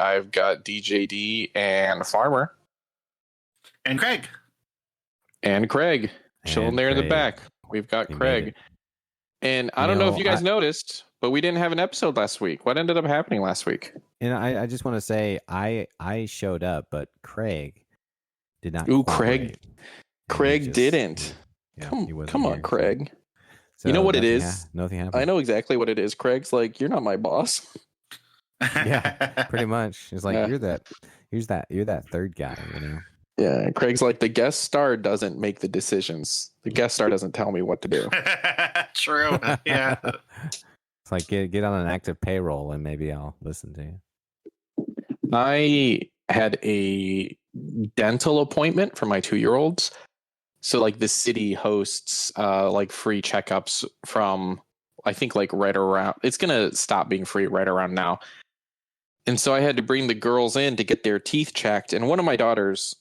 I've got DiJaDi and Farmer. And Craig. Chilling there in the back. We've got Craig. And I don't know if you guys noticed, but we didn't have an episode last week. What ended up happening last week? And I just want to say I showed up, but Craig did not. Ooh, Craig didn't. Yeah, come on, Craig. So you know what it is? Nothing happened. I know exactly what it is. Craig's like, you're not my boss. Yeah, pretty much. It's like you're that third guy, you know. Yeah, Craig's like, the guest star doesn't make the decisions. The guest star doesn't tell me what to do. True. Yeah. It's like get on an active payroll and maybe I'll listen to you. I had a dental appointment for my 2-year-olds. So like the city hosts like free checkups from, I think, like right around, it's going to stop being free right around now. And so I had to bring the girls in to get their teeth checked. And one of my daughters,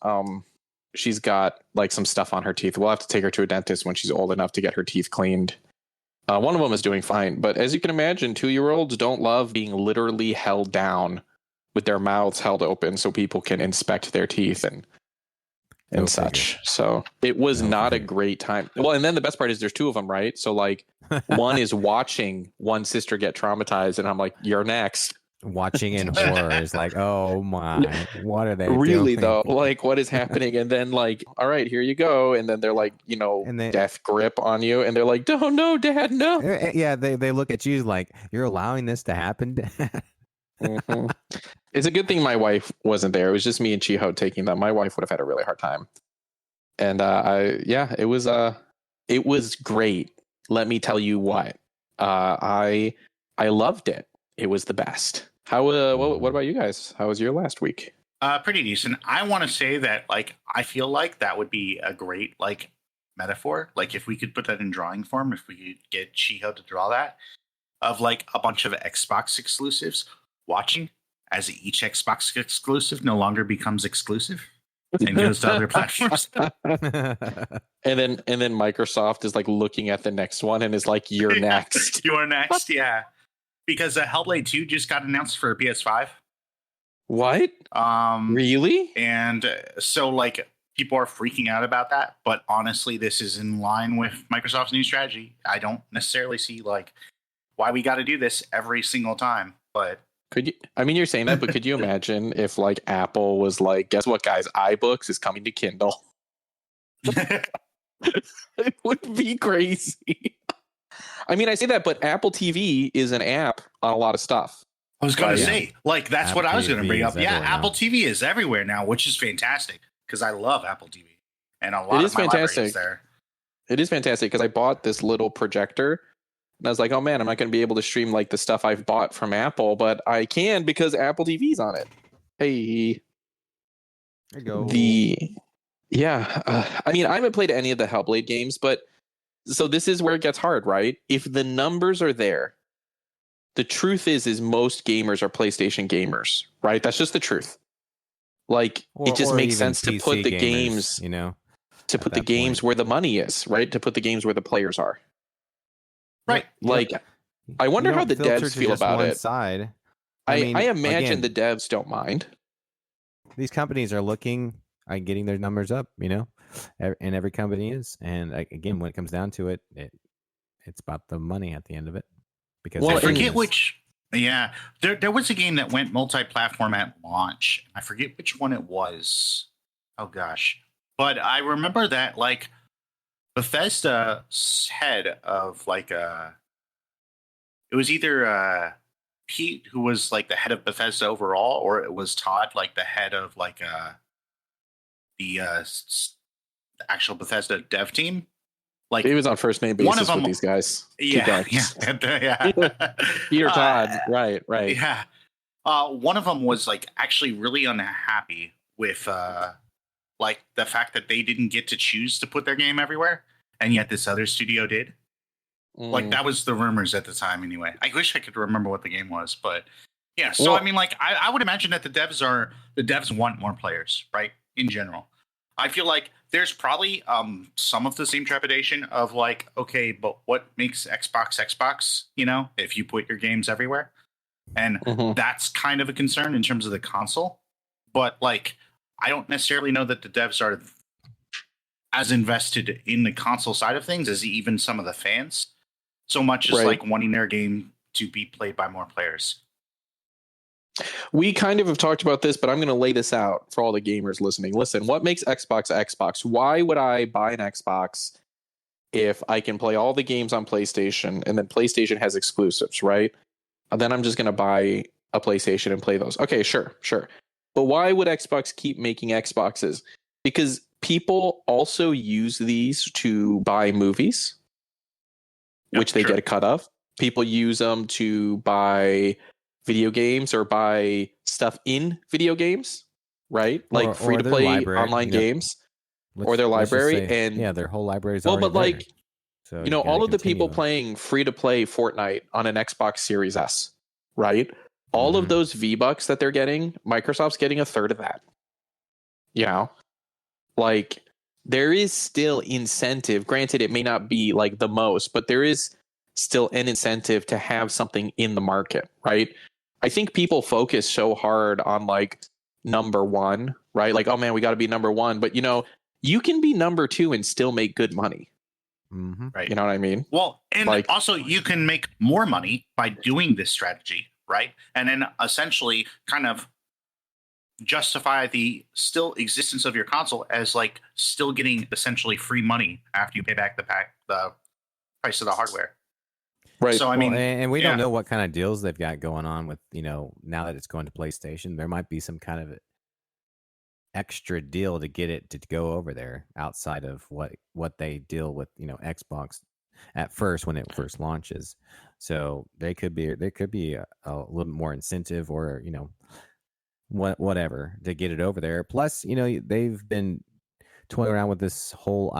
she's got like some stuff on her teeth. We'll have to take her to a dentist when she's old enough to get her teeth cleaned. One of them is doing fine. But as you can imagine, 2-year-olds don't love being literally held down with their mouths held open so people can inspect their teeth and such. So it was not a great time. Well, and then the best part is there's 2 of them, right? So like one is watching one sister get traumatized and I'm like, you're next. Watching in horror is like, oh my, what are they really doing? though? Like, what is happening? And then like, all right, here you go. And then they're like, death grip on you. And they're like, oh no, Dad, no. Yeah, they look at you like, you're allowing this to happen, Dad. Mm-hmm. It's a good thing my wife wasn't there. It was just me and Chiho taking them. My wife would have had a really hard time. And it was great. Let me tell you what. I loved it. It was the best. How what about you guys? How was your last week? Pretty decent. I want to say that like I feel like that would be a great like metaphor. Like if we could put that in drawing form, if we could get Chiho to draw that of like a bunch of Xbox exclusives watching as each Xbox exclusive no longer becomes exclusive and goes to other platforms. and then Microsoft is like looking at the next one and is like, you're next. You're next, yeah. Because Hellblade 2 just got announced for PS5. What? Really? And so like people are freaking out about that, but honestly this is in line with Microsoft's new strategy. I don't necessarily see like why we got to do this every single time, but could you, I mean, you're saying that, but could you imagine if like Apple was like, guess what, guys, iBooks is coming to Kindle? It would be crazy. I mean, I say that, but Apple TV is an app on a lot of stuff. I was going to say, like, that's Apple what I was going to bring up. Yeah, now. Apple TV is everywhere now, which is fantastic because I love Apple TV. And a lot it of is my fantastic. library is there. It is fantastic because I bought this little projector and I was like, oh man, I'm not going to be able to stream like the stuff I've bought from Apple, but I can because Apple TV's on it. Hey. There you go. I mean, I haven't played any of the Hellblade games, but so this is where it gets hard, right? If the numbers are there, the truth is most gamers are PlayStation gamers, right? That's just the truth. Like, it just makes sense to put the games, to put the games where the money is, right? To put the games where the players are. Right. Like, I wonder how the devs feel about it. Side. I imagine the devs don't mind. These companies are looking at getting their numbers up, and every company is. And again, when it comes down to it, it's about the money at the end of it. Because I forget which. Yeah, there was a game that went multi-platform at launch. I forget which one it was. Oh gosh, but I remember that like Bethesda's head of like it was either Pete, who was like the head of Bethesda overall, or it was Todd, like the head of like the actual Bethesda dev team. Like he was on first name basis with these guys. Yeah. Peter Todd, right. Yeah. One of them was like actually really unhappy with like the fact that they didn't get to choose to put their game everywhere, and yet this other studio did. Like that was the rumors at the time anyway. I wish I could remember what the game was, but yeah. So I mean, like I would imagine that the devs want more players, right? In general. I feel like there's probably some of the same trepidation of like, okay, but what makes Xbox, if you put your games everywhere? And that's kind of a concern in terms of the console. But like, I don't necessarily know that the devs are as invested in the console side of things as even some of the fans, so much as like wanting their game to be played by more players. We kind of have talked about this, but I'm going to lay this out for all the gamers listening. Listen, what makes Xbox Xbox? Why would I buy an Xbox if I can play all the games on PlayStation and then PlayStation has exclusives, right? And then I'm just going to buy a PlayStation and play those. Okay, sure. But why would Xbox keep making Xboxes? Because people also use these to buy movies, which they get a cut of. People use them to buy video games or buy stuff in video games, right? Like free to play online games or their library. And their whole library is already there. So all of the people playing free to play Fortnite on an Xbox Series S, right? All of those V-Bucks that they're getting, Microsoft's getting a third of that. Like there is still incentive. Granted, it may not be like the most, but there is still an incentive to have something in the market, right? I think people focus so hard on like number one, right? Like, oh man, we got to be number one. But you can be number two and still make good money. Right. You know what I mean? Well, and like, also you can make more money by doing this strategy, right? And then essentially kind of justify the still existence of your console as like still getting essentially free money after you pay back the price of the hardware. Right. So I mean, and we don't know what kind of deals they've got going on with, now that it's going to PlayStation, there might be some kind of extra deal to get it to go over there outside of what they deal with, Xbox at first when it first launches. So there could be a little more incentive or, whatever to get it over there. Plus, they've been toying around with this whole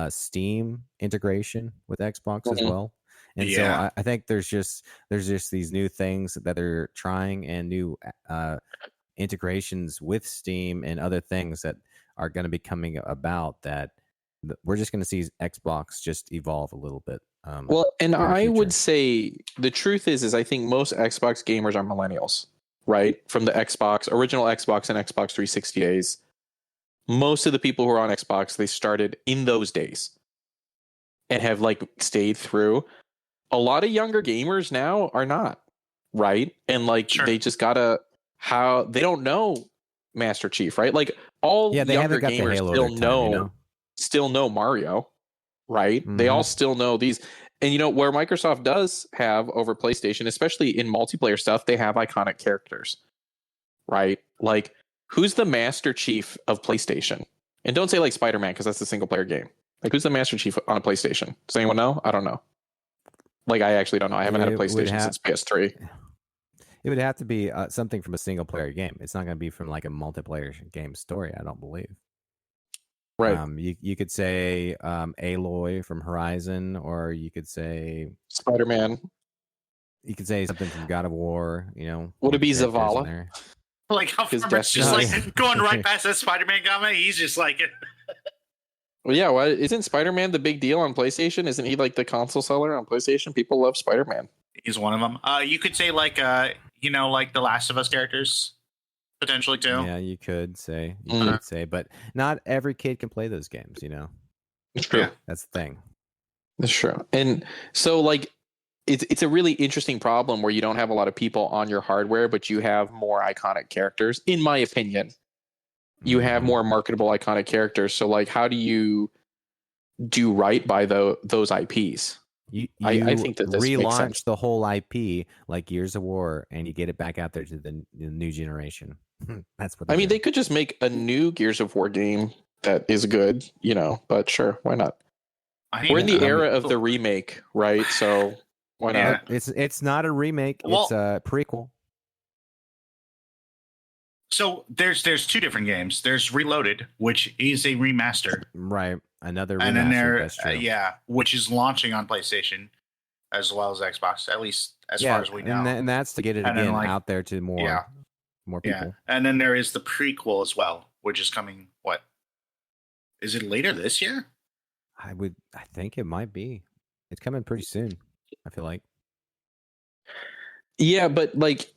Steam integration with Xbox as well. And so I think there's just these new things that they're trying and new integrations with Steam and other things that are going to be coming about that we're just going to see Xbox just evolve a little bit. And I would say the truth is I think most Xbox gamers are millennials, right? From the original Xbox and Xbox 360 days. Most of the people who are on Xbox, they started in those days and have like stayed through. A lot of younger gamers now are not, right? And like they just gotta they don't know Master Chief, right? Like all younger gamers still know Mario, right? They all still know these. And where Microsoft does have over PlayStation, especially in multiplayer stuff, they have iconic characters, right? Like who's the Master Chief of PlayStation? And don't say like Spider-Man because that's a single player game. Like who's the Master Chief on a PlayStation? Does anyone know? I don't know. Like, I actually don't know. I haven't had a PlayStation since PS3. It would have to be something from a single-player game. It's not going to be from, like, a multiplayer game story, I don't believe. Right. You could say Aloy from Horizon, or you could say... Spider-Man. You could say something from God of War, Would it be Zavala? Like, how Farmer's just, like, going right past that Spider-Man comment. He's just like... Well, yeah, isn't Spider-Man the big deal on PlayStation? Isn't he like the console seller on PlayStation? People love Spider-Man. He's one of them. You could say like like the Last of Us characters potentially too. Yeah, you could say, but not every kid can play those games. It's true. Yeah. That's the thing. It's true. And so like, it's a really interesting problem where you don't have a lot of people on your hardware, but you have more iconic characters, in my opinion. You have more marketable iconic characters. So like, how do you do right by those IPs? I think that this relaunch the whole IP like Gears of War and you get it back out there to the new generation. That's what they could just make a new Gears of War game that is good, but sure, why not? We're in the era of the remake, right? So why not? It's not a remake, it's a prequel. So there's two different games. There's Reloaded, which is a remaster, right? Another remaster. And then which is launching on PlayStation as well as Xbox, at least as far as we know. And that's to get it out there to more people. Yeah. And then there is the prequel as well, which is coming. What is it later this year? I think it might be. It's coming pretty soon. I feel like. Yeah, but like,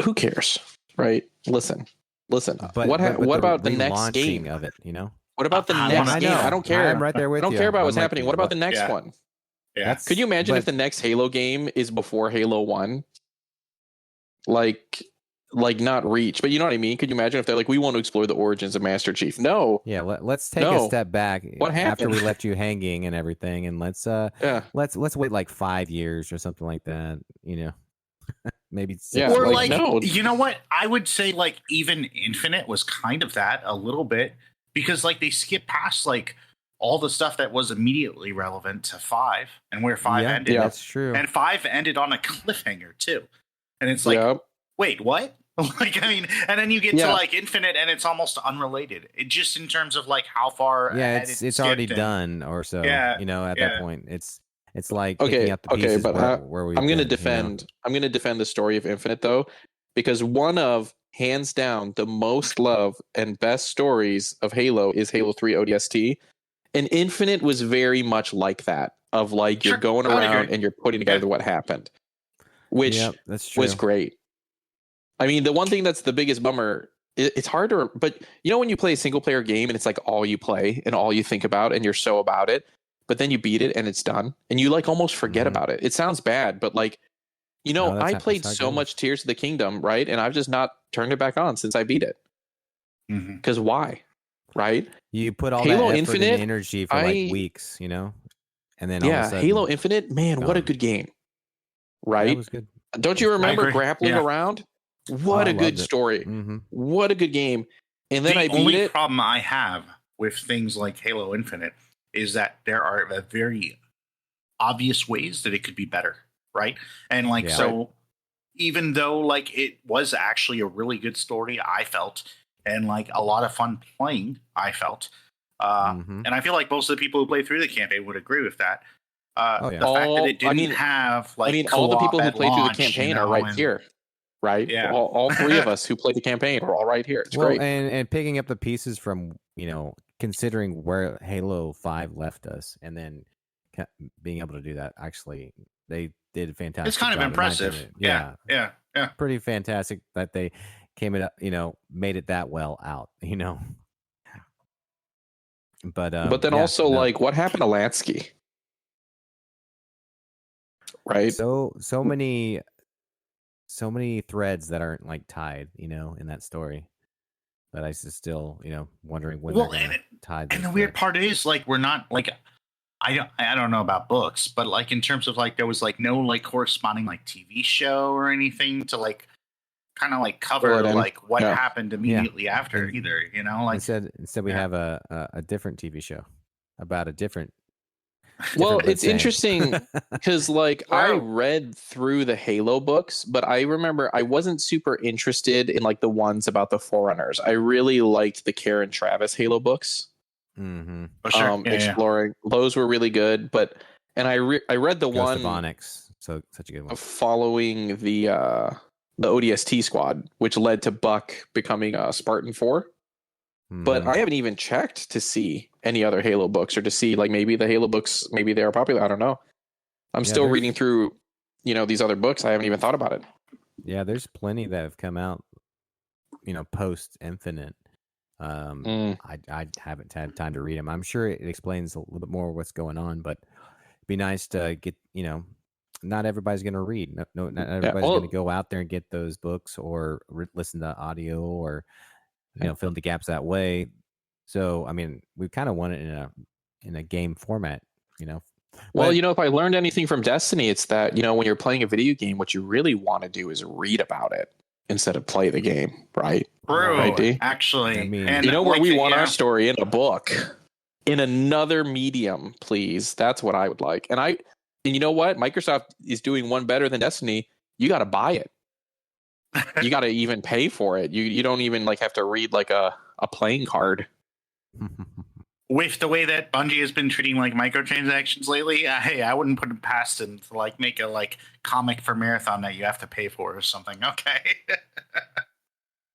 who cares, right? Listen. But What about the next game of it? You know, What about the I next wanna- game? I don't care. I'm right there with I you. don't care about I'm what's like, happening. What about the next Yeah. one? Yeah. Could you imagine if but- the next Halo game is before Halo 1? Like not Reach, but you know what I mean? Could you imagine if they're like, we want to explore the origins of Master Chief? No. Yeah, let's take No. a step back. What after we happened? left you hanging and everything, and let's Yeah. wait like 5 years or something like that. You know, maybe 6 Yeah, Or like, like, no. you know what? I would say like even Infinite was kind of that a little bit because like they skipped past like all the stuff that was immediately relevant to 5 and where 5 ended. Yeah, that's true. And 5 ended on a cliffhanger too. And it's like, Yep. wait, what? Like, I mean, and then you get Yeah. to like Infinite and it's almost unrelated. It just in terms of like how far ahead it's already skipped and- done or so. Yeah, You know, at yeah. that point, it's like Okay, picking up the pieces but where we. I'm going to defend. I'm going to defend the story of Infinite though, because one of hands down the most loved and best stories of Halo is Halo 3 ODST, and Infinite was very much like that. Of like you're Sure, going I would around agree. and you're putting together what happened, which Yep, that's true. was great. I mean, the one thing that's the biggest bummer, it's hard to, but you know, when you play a single player game and it's like all you play and all you think about and you're so about it, but then you beat it and it's done and you like almost forget Mhm. about it. It sounds bad, but like, you know, No, that's I how- played that's how it so goes. much Tears of the Kingdom, right? And I've just not turned it back on since I beat it. Mhm. Because why? Right? You put all Halo that effort Infinite, and energy for like weeks, you know, and then all of a Yeah, sudden, Halo Infinite, man, what a gone. good game. That Right? was good. Don't you I remember agree. grappling Yeah. around? What I a good loved it. story. Mm-hmm. What a good game. And then The I beat only it. problem I have with things like Halo Infinite is that there are very obvious ways that it could be better, right? And like Yeah. so even though like it was actually a really good story, I felt, and like a lot of fun playing, I felt. Mhm. And I feel like most of the people who play through the campaign would agree with that. Oh, yeah. The fact that it I didn't mean- have like all the people who co-op at played through the launch, campaign you are know, right and- here. Right? Yeah. All three of us who played the campaign are all right here. It's Well, great. and picking up the pieces from, you know, considering where Halo 5 left us, and then being able to do that, actually, they did a fantastic. It's kind of job, in my impressive. opinion. Yeah. Pretty fantastic that they came it up, you know, made it that well out, you know. But then yeah, also, no. like, what happened to Lansky? Right? so many threads that aren't like tied, you know, in that story. That I still, you know, wondering when Well, they're going to tie. And the those weird threads. part is like we're not like I don't know about books, but like in terms of like there was like no like corresponding like TV show or anything to like kind of like cover Fill it in. like what Yeah. happened immediately after And either, you know, like Instead, we yeah. have a different TV show about a different. Well, different but it's same. interesting because, like, I Wow. read through the Halo books, but I remember I wasn't super interested in like the ones about the Forerunners. I really liked the Karen Travis Halo books. Mhm. Oh, sure. Yeah. Exploring those were really good, but I read the Ghost of one Onyx, so such a good one. following the ODST squad, which led to Buck becoming a Spartan 4. But Mhm. I haven't even checked to see any other Halo books or to see like maybe the Halo books, maybe they are popular. I don't know. I'm Yeah, still there's- reading through, you know, these other books. I haven't even thought about it. Yeah, there's plenty that have come out, you know, post Infinite. I haven't had time to read them. I'm sure it explains a little bit more what's going on, but it'd be nice to get, you know, not everybody's going to read. No, not everybody's well- going to go out there and get those books or listen to audio or, you know, fill in the gaps that way. So, I mean, we kind of want it in a game format, you know. Well, But- you know, if I learned anything from Destiny, it's that, you know, when you're playing a video game, what you really want to do is read about it instead of play the game, right? True. Right, D? Actually, I mean- and You know where like we the- want yeah. our story in a book, in another medium, please. That's what I would like. And you know what? Microsoft is doing one better than Destiny. You got to buy it. You got to even pay for it. You don't even like have to read like a playing card. With the way that Bungie has been treating like microtransactions lately, hey, I wouldn't put it past them to like make a like comic for Marathon that you have to pay for or something. Okay.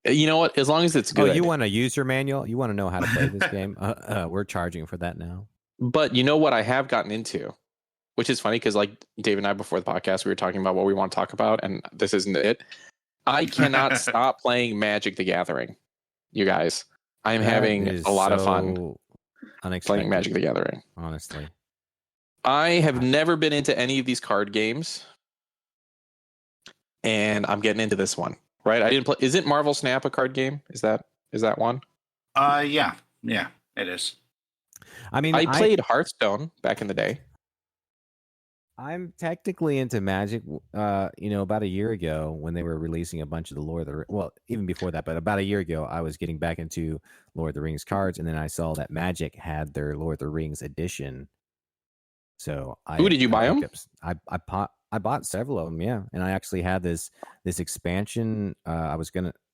You know what? As long as it's Oh, good. you want a user manual? You want to know how to play this game? We're charging for that now. But you know what I have gotten into? which is funny because like Dave and I before the podcast, we were talking about what we want to talk about, and this isn't it. I cannot stop playing Magic the Gathering, you guys. I'm having a lot of fun playing Magic the Gathering. Honestly. I have never been into any of these card games, and I'm getting into this one. Right? I didn't play. Isn't Marvel Snap a card game? Is that one? Yeah, it is. I mean, I played Hearthstone back in the day. I'm technically into Magic. About a year ago when they were releasing a bunch of the Lord of the well, even before that, but about a year ago, I was getting back into Lord of the Rings cards, and then I saw that Magic had their Lord of the Rings edition. So did you buy them? I bought several of them, yeah, and I actually had this expansion.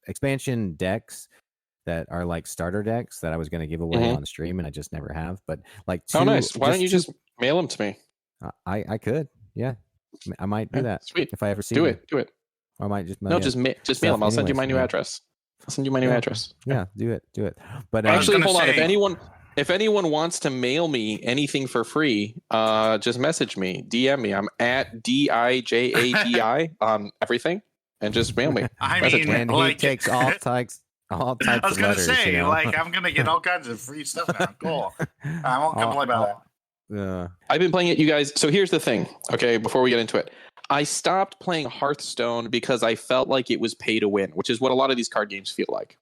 Expansion decks that are like starter decks that I was gonna give away on stream, and I just never have. But like, nice. Why don't you just mail them to me? I could, yeah, I might do that. Sweet. If I ever see do them. it. Or I might just just mail them. I'll send you my new address. Yeah, do it. But actually, hold on. If anyone wants to mail me anything for free, just message me, DM me. I'm at DiJaDi on everything, and just mail me. He takes all types. I was gonna say, I'm gonna get all kinds of free stuff now. Cool. I won't complain about that. Yeah. I've been playing it, you guys. So here's the thing. Okay, before we get into it, I stopped playing Hearthstone because I felt like it was pay to win, which is what a lot of these card games feel like,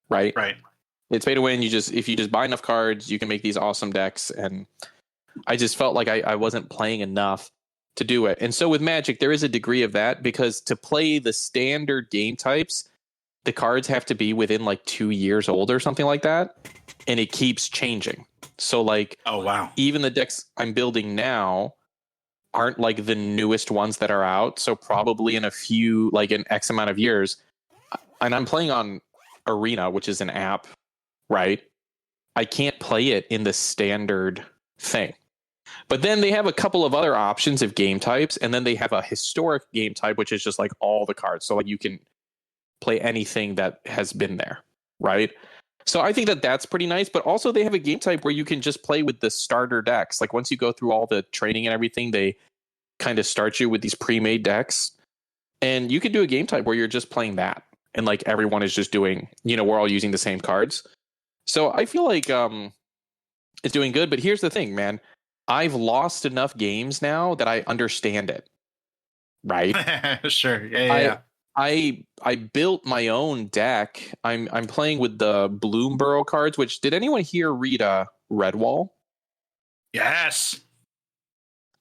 right? Right. It's pay to win. If you just buy enough cards, you can make these awesome decks, and I just felt like I wasn't playing enough to do it. And so with Magic, there is a degree of that because to play the standard game types, the cards have to be within like 2 years old or something like that, and it keeps changing. So like, oh wow, even the decks I'm building now aren't like the newest ones that are out. So probably in an X amount of years, and I'm playing on Arena, which is an app, right? I can't play it in the standard thing. But then they have a couple of other options of game types, and then they have a historic game type, which is just like all the cards. So like you can play anything that has been there, right? So I think that that's pretty nice, but also they have a game type where you can just play with the starter decks. Like once you go through all the training and everything, they kind of start you with these pre-made decks, and you can do a game type where you're just playing that, and like everyone is just doing, we're all using the same cards. So I feel like it's doing good, but here's the thing, man. I've lost enough games now that I understand it, right? Sure. Yeah. I built my own deck. I'm playing with the Bloomborough cards, which did anyone here read Redwall? Yes.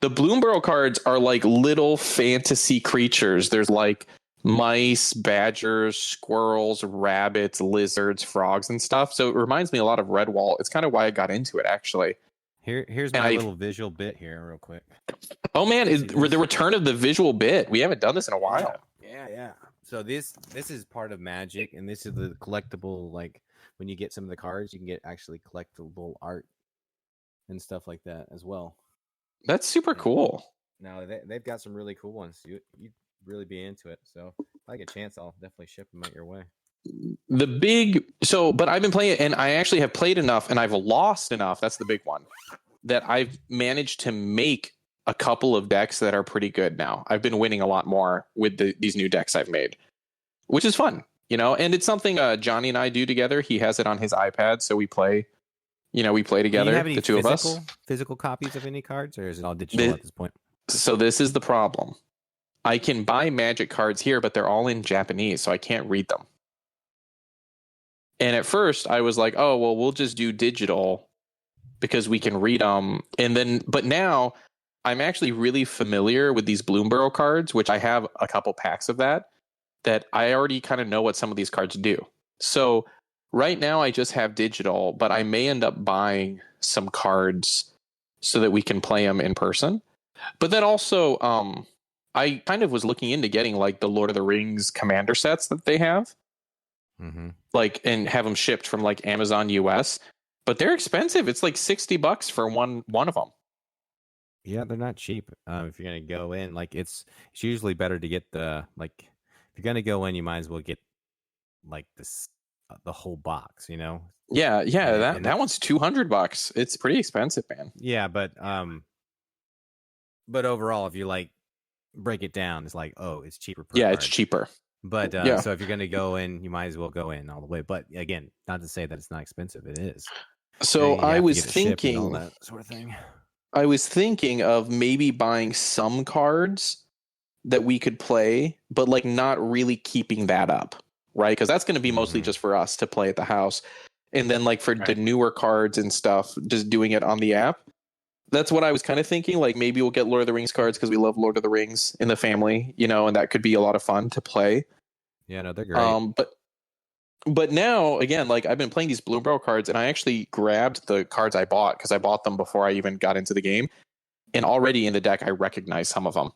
The Bloomborough cards are like little fantasy creatures. There's like mice, badgers, squirrels, rabbits, lizards, frogs, and stuff. So it reminds me a lot of Redwall. It's kind of why I got into it, actually. Here's my little visual bit here real quick. Oh, man, the return of the visual bit. We haven't done this in a while. Yeah. So this is part of Magic, and this is the collectible, like when you get some of the cards, you can get actually collectible art and stuff like that as well. That's super cool. No, they've got some really cool ones. You'd really be into it. So if I get a chance, I'll definitely ship them out your way. But I've been playing it, and I actually have played enough, and I've lost enough. That's the big one, that I've managed to make a couple of decks that are pretty good now. I've been winning a lot more with these new decks I've made, which is fun, and it's something Johnny and I do together. He has it on his iPad, so we play. We play together, do you have any the two of us. Physical copies of any cards, or is it all digital at this point? So this is the problem. I can buy Magic cards here, but they're all in Japanese, so I can't read them. And at first, I was like, "Oh, well, we'll just do digital because we can read them." But now I'm actually really familiar with these Bloomborough cards, which I have a couple packs of that I already kind of know what some of these cards do. So right now I just have digital, but I may end up buying some cards so that we can play them in person. But then also, I kind of was looking into getting like the Lord of the Rings commander sets that they have, and have them shipped from like Amazon US. But they're expensive. It's like $60 for one of them. Yeah, they're not cheap. If you're gonna go in, like it's usually better to get if you're gonna go in, you might as well get like this the whole box, Yeah, that one's $200. It's pretty expensive, man. Yeah, but But overall, if you like break it down, it's like, oh, it's cheaper per Yeah, card. it's cheaper. But Yeah. so if you're gonna go in, you might as well go in all the way. But again, not to say that it's not expensive. It is. So You I have to was get it shipped and all thinking, that sort of thing. I was thinking of maybe buying some cards that we could play, but like not really keeping that up, right? Because that's going to be mostly just for us to play at the house. And then like for the newer cards and stuff, just doing it on the app. That's what I was kind of thinking. Like maybe we'll get Lord of the Rings cards because we love Lord of the Rings in the family, you know, and that could be a lot of fun to play. Yeah, no, they're great. But now again, like I've been playing these Blue Barrel cards, and I actually grabbed the cards I bought because I bought them before I even got into the game, and already in the deck I recognize some of them.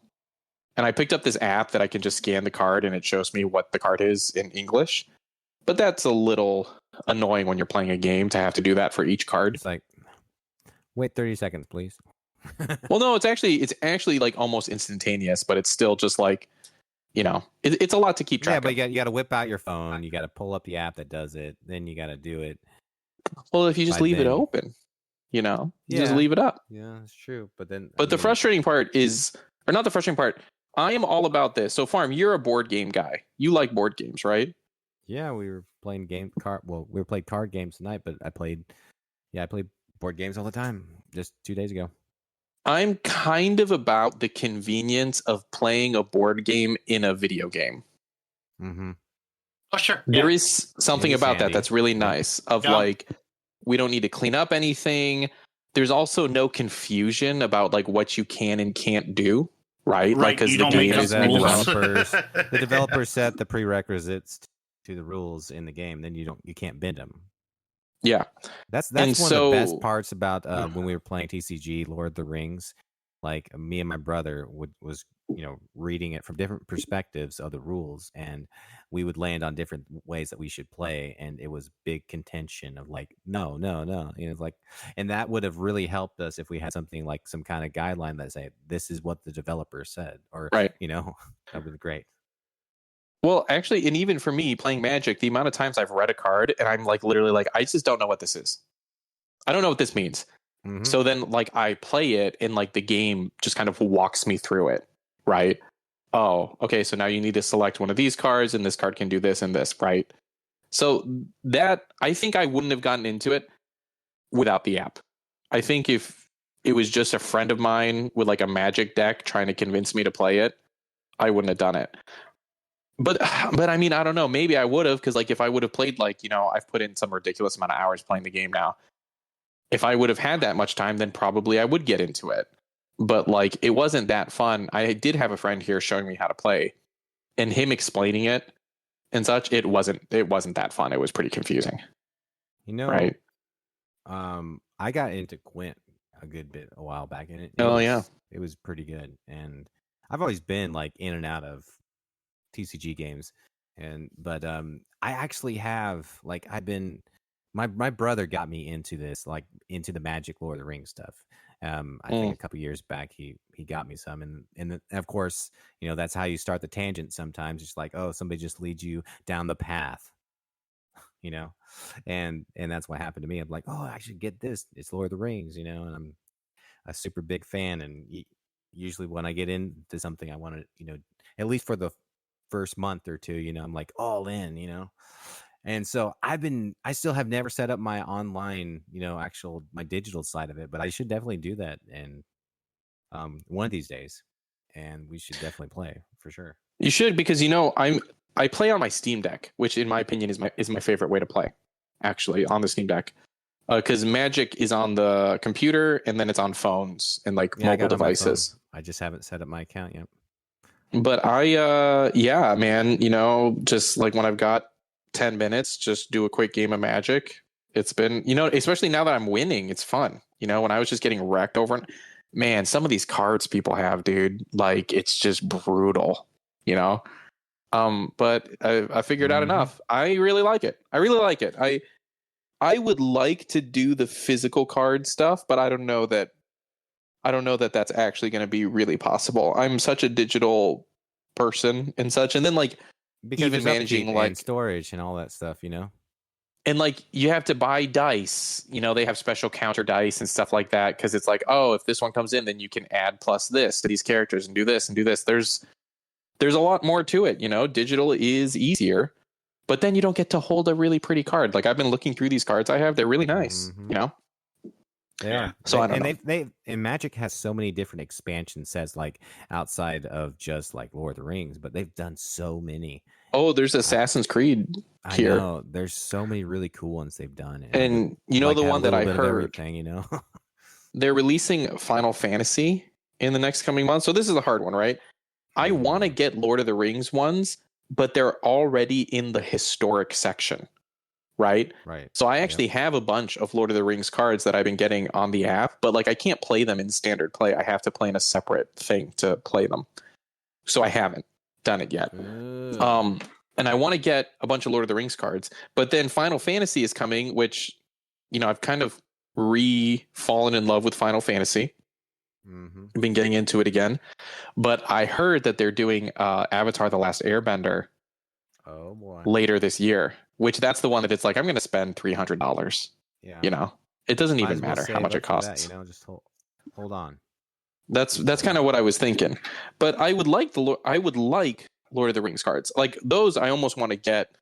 And I picked up this app that I can just scan the card and it shows me what the card is in English. But that's a little annoying when you're playing a game to have to do that for each card. It's like, wait 30 seconds, please. Well, no, it's actually like almost instantaneous, but it's still just like, you know, it's a lot to keep track of. Yeah, but you got to whip out your phone. You got to pull up the app that does it. Then you got to do it. Well, if you just leave it open, you know, you just leave it up. Yeah, that's true. But then, the frustrating part is, or not the frustrating part, I am all about this. So, Farm, you're a board game guy. You like board games, right? Yeah, we were playing we played card games tonight, but I played board games all the time. Just 2 days ago. I'm kind of about the convenience of playing a board game in a video game. Mm-hmm. Oh, sure. There is something about that that's really nice. Like, we don't need to clean up anything. There's also no confusion about like what you can and can't do. Right, like because the game is the developers set the prerequisites to the rules in the game. Then you can't bend them. Yeah, that's one of the best parts about when we were playing TCG Lord of the Rings. Like me and my brother was reading it from different perspectives of the rules, and we would land on different ways that we should play, and it was big contention of like no, like, and that would have really helped us if we had something like some kind of guideline that say this is what the developer said, or that would be great. Well, actually, and even for me playing Magic, the amount of times I've read a card and I'm like literally like I just don't know what this is. I don't know what this means. Mm-hmm. So then like I play it and like the game just kind of walks me through it, right? Oh, okay, so now you need to select one of these cards and this card can do this and this, right? So that I think I wouldn't have gotten into it without the app. I think if it was just a friend of mine with like a Magic deck trying to convince me to play it, I wouldn't have done it. But I mean, I don't know. Maybe I would have, because like if I would have played like, I've put in some ridiculous amount of hours playing the game now. If I would have had that much time, then probably I would get into it. But like it wasn't that fun. I did have a friend here showing me how to play, and him explaining it and such. It wasn't that fun. It was pretty confusing. Right? I got into Gwent a while back, and it was pretty good. And I've always been like in and out of TCG games, but I actually have like my brother got me into this, like into the Magic Lord of the Rings stuff. I think a couple years back he got me some, and of course that's how you start the tangent. Sometimes it's like, oh, somebody just leads you down the path, and that's what happened to me. I'm like, oh, I should get this. It's Lord of the Rings, and I'm a super big fan, and usually when I get into something, I want to at least for the first month or two, I'm like all in, and so I still have never set up my online, my digital side of it, but I should definitely do that. And one of these days, and we should definitely play for sure. You should, because I play on my Steam Deck, which in my opinion is my favorite way to play, actually, on the Steam Deck, because Magic is on the computer and then it's on phones and like mobile devices. I just haven't set up my account yet. But man, just like when I've got 10 minutes, just do a quick game of Magic. It's been, especially now that I'm winning, it's fun. When I was just getting wrecked over it, man, some of these cards people have, dude, like it's just brutal, but I figured out enough. I really like it. I would like to do the physical card stuff, but I don't know that that's actually going to be really possible. I'm such a digital person and such. And then like because even managing like storage and all that stuff, And like you have to buy dice, they have special counter dice and stuff like that. Cause it's like, oh, if this one comes in, then you can add plus this to these characters and do this and do this. There's a lot more to it. Digital is easier, but then you don't get to hold a really pretty card. Like I've been looking through these cards I have. They're really nice, Yeah. So I don't know. And Magic has so many different expansion sets, like outside of just like Lord of the Rings, but they've done so many. Oh, there's Assassin's Creed here. I know. There's so many really cool ones they've done. And the one that I heard, they're releasing Final Fantasy in the next coming month. So this is a hard one, right? I want to get Lord of the Rings ones, but they're already in the historic section. Right. So I actually have a bunch of Lord of the Rings cards that I've been getting on the app, but like I can't play them in standard play. I have to play in a separate thing to play them. So I haven't done it yet. And I want to get a bunch of Lord of the Rings cards, but then Final Fantasy is coming, which, I've kind of fallen in love with Final Fantasy. I've been getting into it again, but I heard that they're doing Avatar: The Last Airbender later this year. Which that's the one that it's like, I'm going to spend $300. Yeah. It doesn't even matter how much it costs. That, just hold on. That's kind of what I was thinking. But I would like Lord of the Rings cards. Like those I almost want to get.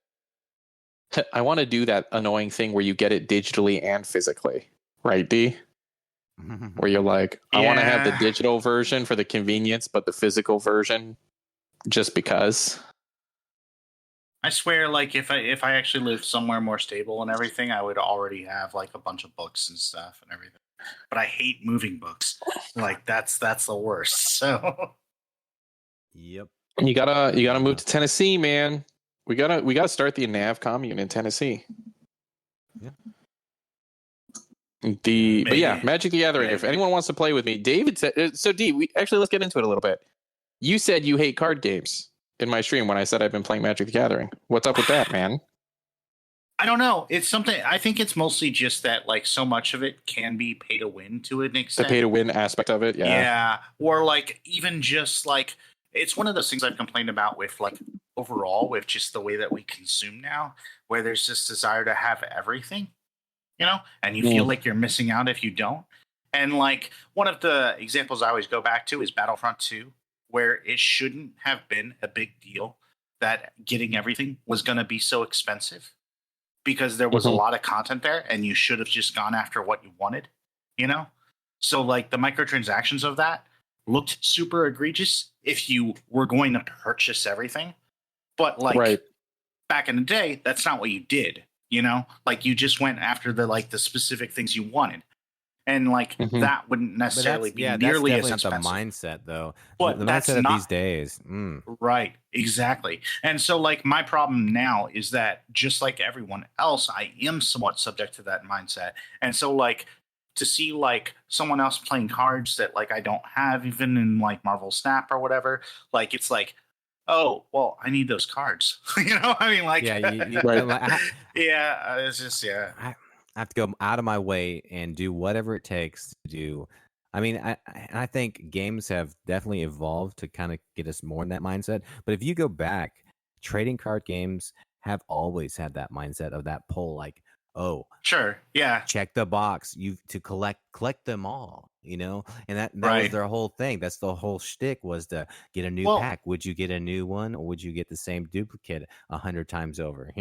I want to do that annoying thing where you get it digitally and physically. Right, D? Where you're like, I want to have the digital version for the convenience, but the physical version just because. I swear, like if I actually lived somewhere more stable and everything, I would already have like a bunch of books and stuff and everything. But I hate moving books. Like that's the worst. So, yep. You gotta move to Tennessee, man. We gotta start the NAV commune in Tennessee. Yeah. But yeah, Magic the Gathering. If anyone wants to play with me, David said. So D, let's get into it a little bit. You said you hate card games in my stream when I said I've been playing Magic the Gathering. What's up with that, man? I don't know. It's something. I think it's mostly just that like so much of it can be pay to win to an extent. The pay to win aspect of it, yeah. Yeah, or like even just like it's one of those things I've complained about with like overall with just the way that we consume now, where there's this desire to have everything, and you feel like you're missing out if you don't. And like one of the examples I always go back to is Battlefront 2, where it shouldn't have been a big deal that getting everything was going to be so expensive because there was a lot of content there and you should have just gone after what you wanted, So like the microtransactions of that looked super egregious if you were going to purchase everything. But like back in the day, that's not what you did, Like you just went after the specific things you wanted. And like that wouldn't necessarily be nearly as expensive. Not the mindset, though. But the that's mindset not of these days. Right, exactly. And so, like, my problem now is that just like everyone else, I am somewhat subject to that mindset. And so, like, to see like someone else playing cards that like I don't have, even in like Marvel Snap or whatever, like it's like, oh, well, I need those cards. I mean, like, it's just I have to go out of my way and do whatever it takes to do. I mean, I think games have definitely evolved to kind of get us more in that mindset. But if you go back, trading card games have always had that mindset of that pull, like, oh, sure, yeah, check the box, to collect them all, and that was their whole thing. That's the whole shtick, was to get a new pack. Would you get a new one, or would you get the same duplicate 100 times over?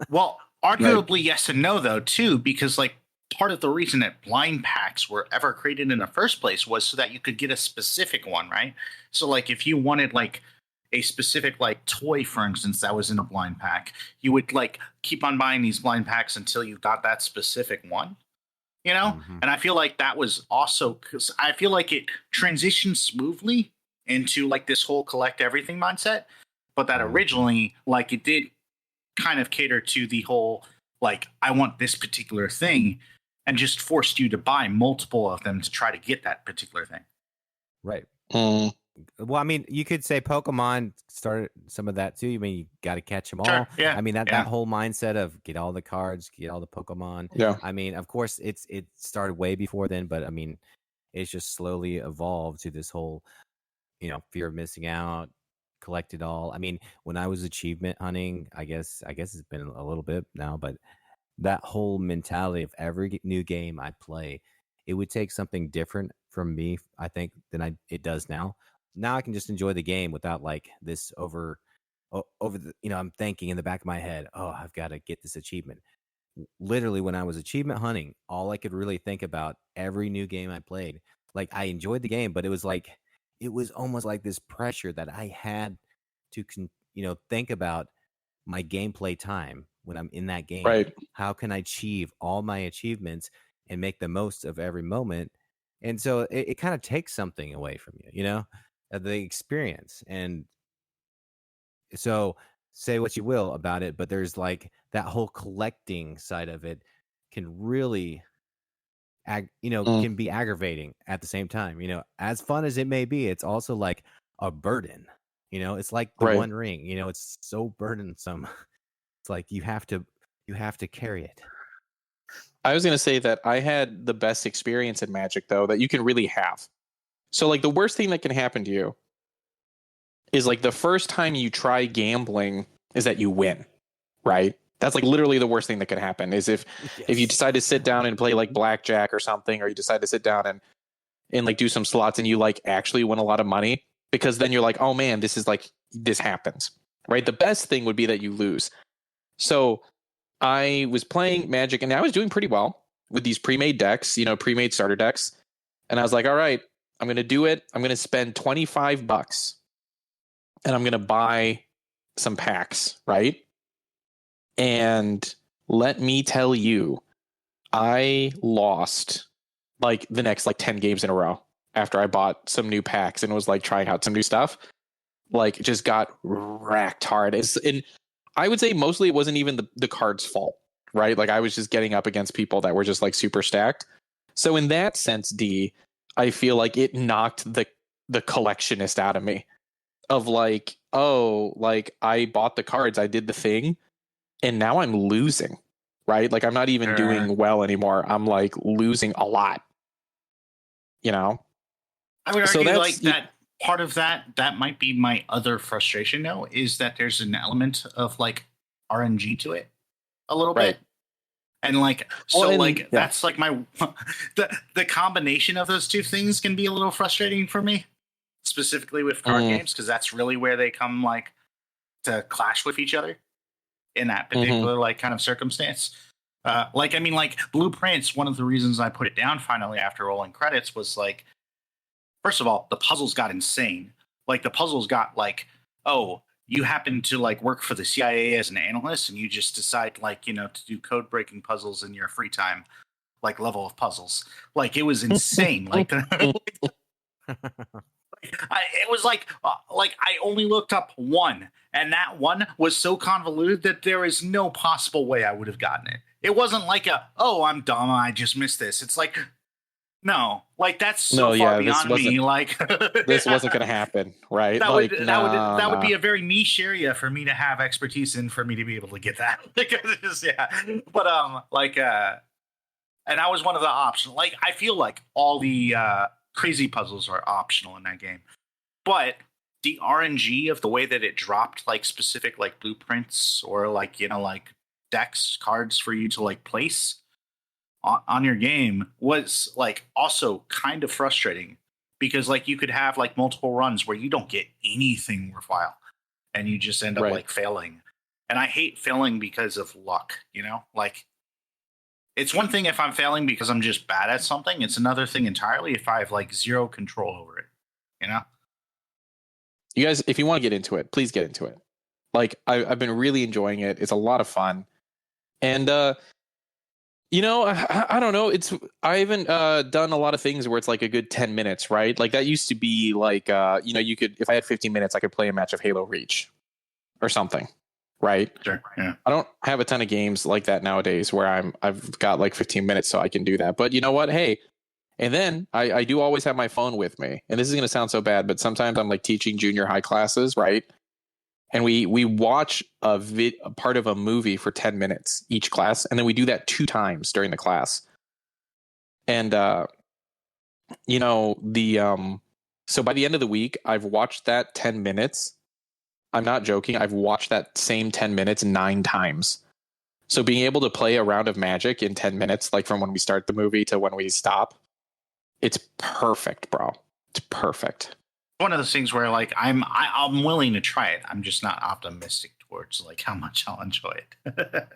Well, arguably yes and no, though, too, because like part of the reason that blind packs were ever created in the first place was so that you could get a specific one, right? So like if you wanted like a specific like toy, for instance, that was in a blind pack, you would like keep on buying these blind packs until you got that specific one, And I feel like that was also because I feel like it transitioned smoothly into like this whole collect everything mindset, but that originally like it did kind of cater to the whole like I want this particular thing and just forced you to buy multiple of them to try to get that particular thing. Right. Well, I mean, you could say Pokemon started some of that too. I mean, you got to catch them all. Yeah. I mean, that whole mindset of get all the cards, get all the Pokemon. Yeah. I mean, of course, it started way before then, but I mean, it's just slowly evolved to this whole, fear of missing out, collect it all. I mean, when I was achievement hunting, I guess it's been a little bit now, but that whole mentality of every new game I play, it would take something different from me, I think, than it does now. Now I can just enjoy the game without like this over the, I'm thinking in the back of my head, oh, I've got to get this achievement. Literally, when I was achievement hunting, all I could really think about every new game I played, like I enjoyed the game, but it was almost like this pressure that I had to think about my gameplay time when I'm in that game. Right. How can I achieve all my achievements and make the most of every moment? And so it kind of takes something away from you, the experience. And so say what you will about it, but there's like that whole collecting side of it can really can be aggravating at the same time. As fun as it may be, it's also like a burden. It's like the Right. One Ring. It's so burdensome. It's like you have to carry it. I was going to say that I had the best experience in Magic, though, that you can really have. So, like, the worst thing that can happen to you is, like, the first time you try gambling is that you win, right? That's, like, literally the worst thing that can happen is if you decide to sit down and play, like, blackjack or something, or you decide to sit down and like, do some slots and you, like, actually win a lot of money, because then you're like, oh, man, this happens, right? The best thing would be that you lose. So I was playing Magic and I was doing pretty well with these pre-made decks, pre-made starter decks. And I was like, all right, I'm going to do it. I'm going to spend $25 and I'm going to buy some packs, right? And let me tell you, I lost like the next like 10 games in a row after I bought some new packs and was like trying out some new stuff. Like just got racked hard. And I would say mostly it wasn't even the card's fault, right? Like I was just getting up against people that were just like super stacked. So in that sense, D, I feel like it knocked the collectionist out of me of like, oh, like I bought the cards, I did the thing, and now I'm losing, right? Like I'm not even doing well anymore. I'm like losing a lot, I would argue like that. Part of that might be my other frustration though, is that there's an element of like RNG to it a little bit. And like, that's like my, the combination of those two things can be a little frustrating for me, specifically with card games, because that's really where they come like to clash with each other in that particular like kind of circumstance. Like Blueprints, one of the reasons I put it down finally after rolling credits was like, first of all, the puzzles got insane. Like the puzzles got like, oh, you happen to like work for the CIA as an analyst and you just decide like, to do code breaking puzzles in your free time, like level of puzzles. Like it was insane. Like it was like I only looked up one, and that one was so convoluted that there is no possible way I would have gotten it. It wasn't like oh, I'm dumb, I just missed this. It's like, no, like that's so far beyond me. Like this wasn't going to happen, right? That would be a very niche area for me to have expertise in, for me to be able to get that. But and I was one of the options. Like I feel like all the crazy puzzles are optional in that game, but the RNG of the way that it dropped like specific like blueprints or like like decks cards for you to like place on your game was like also kind of frustrating, because like you could have like multiple runs where you don't get anything worthwhile and you just end up like failing. And I hate failing because of luck, like it's one thing if I'm failing because I'm just bad at something. It's another thing entirely if I have like zero control over it, You guys, if you want to get into it, please get into it. Like I've been really enjoying it. It's a lot of fun. And I don't know. I haven't done a lot of things where it's like a good 10 minutes, right? Like that used to be like, you could, if I had 15 minutes, I could play a match of Halo Reach or something, right? Sure. Yeah. I don't have a ton of games like that nowadays where I've got like 15 minutes so I can do that. But you know what? Hey, and then I do always have my phone with me. And this is going to sound so bad, but sometimes I'm like teaching junior high classes, right? And we watch a part of a movie for 10 minutes each class. And then we do that 2 times during the class. And, so by the end of the week, I've watched that 10 minutes. I'm not joking. I've watched that same 10 minutes 9 times. So being able to play a round of Magic in 10 minutes, like from when we start the movie to when we stop, it's perfect, bro. It's perfect. One of those things where like I'm willing to try it. I'm just not optimistic towards like how much I'll enjoy it.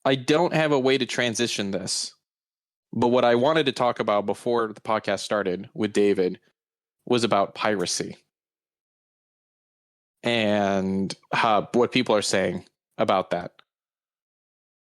I don't have a way to transition this, but what I wanted to talk about before the podcast started with David was about piracy and what people are saying about that.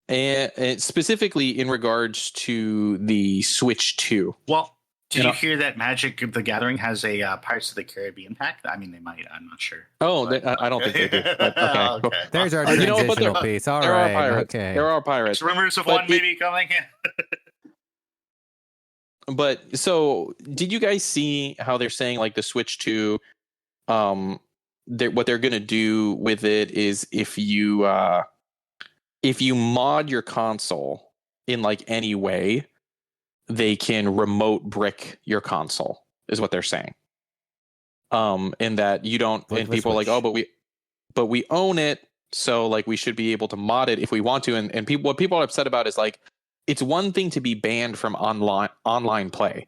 And specifically in regards to the Switch 2. Well, did you hear that Magic the Gathering has a Pirates of the Caribbean pack? I mean, they might. I'm not sure. Oh, I don't think they do. But okay. Okay. There's our transitional piece. All right. Are pirates. Okay. There are pirates. There's rumors of one maybe coming. But so, did you guys see how they're saying like the Switch 2? What they're going to do with it is if you mod your console in like any way, they can remote brick your console, is what they're saying. And that you don't, and people are like, oh, but we own it, so like we should be able to mod it if we want to. And people, what people are upset about is like, it's one thing to be banned from online play,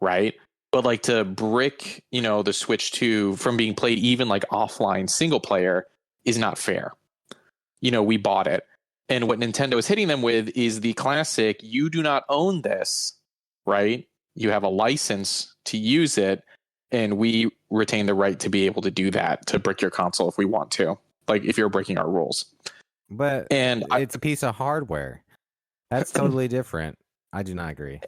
right? But like to brick, the Switch 2 from being played even like offline single player is not fair. We bought it. And what Nintendo is hitting them with is the classic, you do not own this, right? You have a license to use it, and we retain the right to be able to do that, to brick your console if we want to, like if you're breaking our rules. But it's a piece of hardware. That's totally different. I do not agree.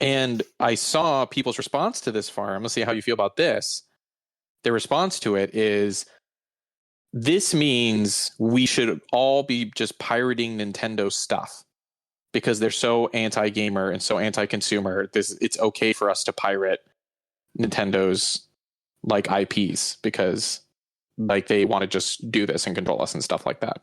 And I saw people's response to this farm. Let's see how you feel about this. Their response to it is, this means we should all be just pirating Nintendo stuff because they're so anti-gamer and so anti-consumer. It's okay for us to pirate Nintendo's like IPs because like they want to just do this and control us and stuff like that.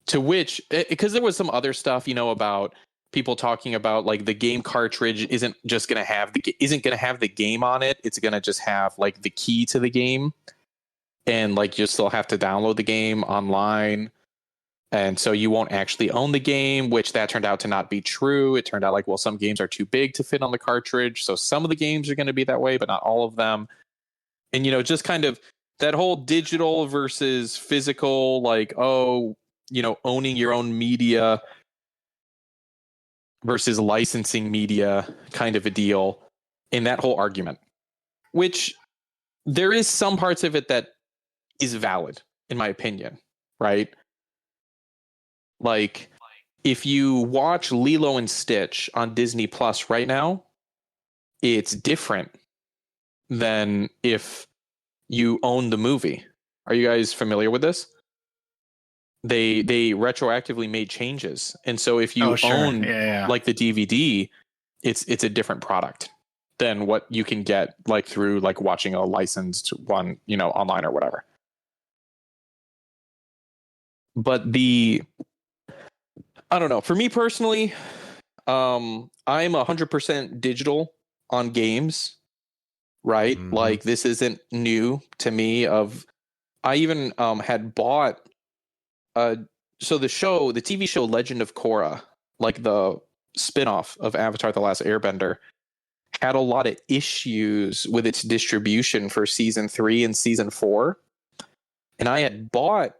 To which, because there was some other stuff, about people talking about like the game cartridge isn't going to have the game on it. It's going to just have like the key to the game. And like you still have to download the game online. And so you won't actually own the game, which that turned out to not be true. It turned out like, well, some games are too big to fit on the cartridge. So some of the games are going to be that way, but not all of them. And, just kind of that whole digital versus physical, like, owning your own media versus licensing media kind of a deal in that whole argument, which there is some parts of it that is valid, in my opinion, right? Like, if you watch Lilo and Stitch on Disney Plus right now, it's different than if you own the movie. Are you guys familiar with this? They retroactively made changes, and so if you own like the DVD, it's a different product than what you can get like through like watching a licensed one, online or whatever. But I don't know. For me personally, I'm 100% digital on games, right? Mm-hmm. Like this isn't new to me. I even had bought so the TV show Legend of Korra, like the spinoff of Avatar: The Last Airbender, had a lot of issues with its distribution for season 3 and season 4. And I had bought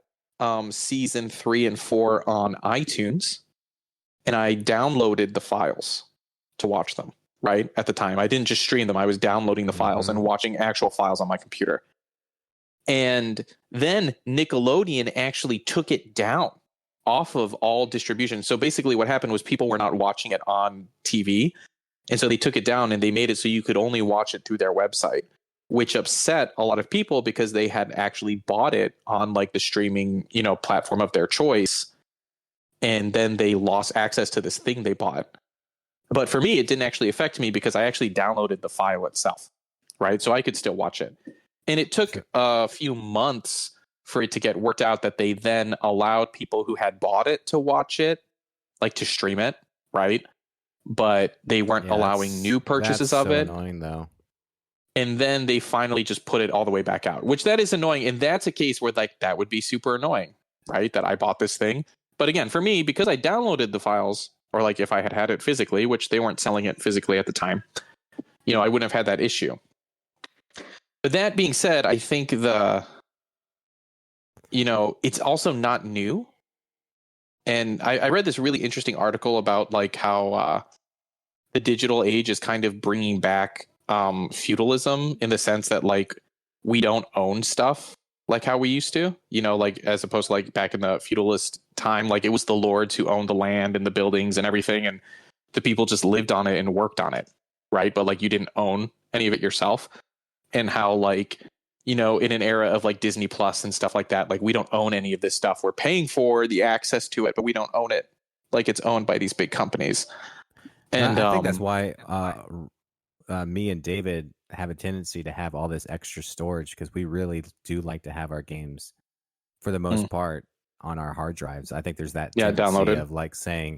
season 3 and 4 on iTunes, and I downloaded the files to watch them, right? At the time, I didn't just stream them. I was downloading the files and watching actual files on my computer. And then Nickelodeon actually took it down off of all distribution. So basically what happened was people were not watching it on TV. And so they took it down and they made it so you could only watch it through their website, which upset a lot of people because they had actually bought it on like the streaming, platform of their choice. And then they lost access to this thing they bought. But for me, it didn't actually affect me because I actually downloaded the file itself, right? So I could still watch it. And it took a few months for it to get worked out that they then allowed people who had bought it to watch it, like to stream it, right? But they weren't allowing new purchases of it. That's so annoying, though. And then they finally just put it all the way back out, which that is annoying. And that's a case where like that would be super annoying. right? That I bought this thing. But again, for me, because I downloaded the files, or like if I had it physically, which they weren't selling it physically at the time, I wouldn't have had that issue. But that being said, I think it's also not new. And I read this really interesting article about like how the digital age is kind of bringing back feudalism in the sense that like we don't own stuff like how we used to, like as opposed to like back in the feudalist time, like it was the lords who owned the land and the buildings and everything, and the people just lived on it and worked on it, right? But like you didn't own any of it yourself. And how like, in an era of like Disney Plus and stuff like that, like we don't own any of this stuff. We're paying for the access to it, but we don't own it. Like it's owned by these big companies. And I think that's why me and David have a tendency to have all this extra storage, because we really do like to have our games for the most part on our hard drives. I think there's that tendency downloaded of like saying,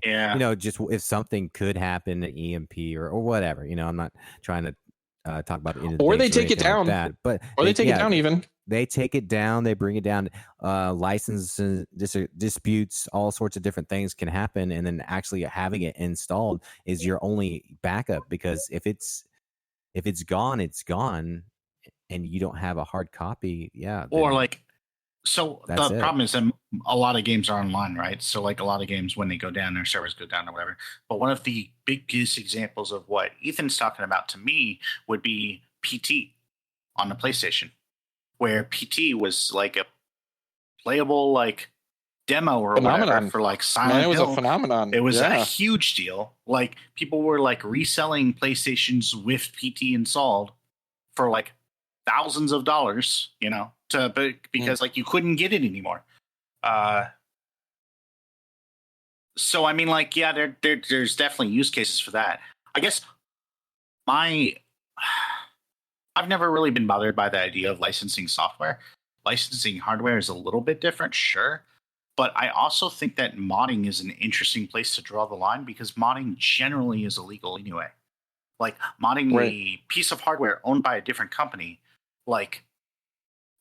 just if something could happen, an EMP or whatever, I'm not trying to talk about it. Or they take it down. Like that, or they take it down even. They take it down, they bring it down. License disputes, all sorts of different things can happen, and then actually having it installed is your only backup, because if it's gone, it's gone, and you don't have a hard copy. Or like, so the problem is that a lot of games are online, right? So like a lot of games, when they go down, their servers go down or whatever. But one of the biggest examples of what Ethan's talking about to me would be PT on the PlayStation, where PT was like a playable like demo or whatever for like Silent Hill. It was a phenomenon. It was a huge deal. Like people were like reselling PlayStations with PT installed for like thousands of dollars, because like you couldn't get it anymore. So I mean, like, there's definitely use cases for that. I guess I've never really been bothered by the idea of licensing software. Licensing hardware is a little bit different, sure. But I also think that modding is an interesting place to draw the line, because modding generally is illegal anyway. Like modding a piece of hardware owned by a different company, like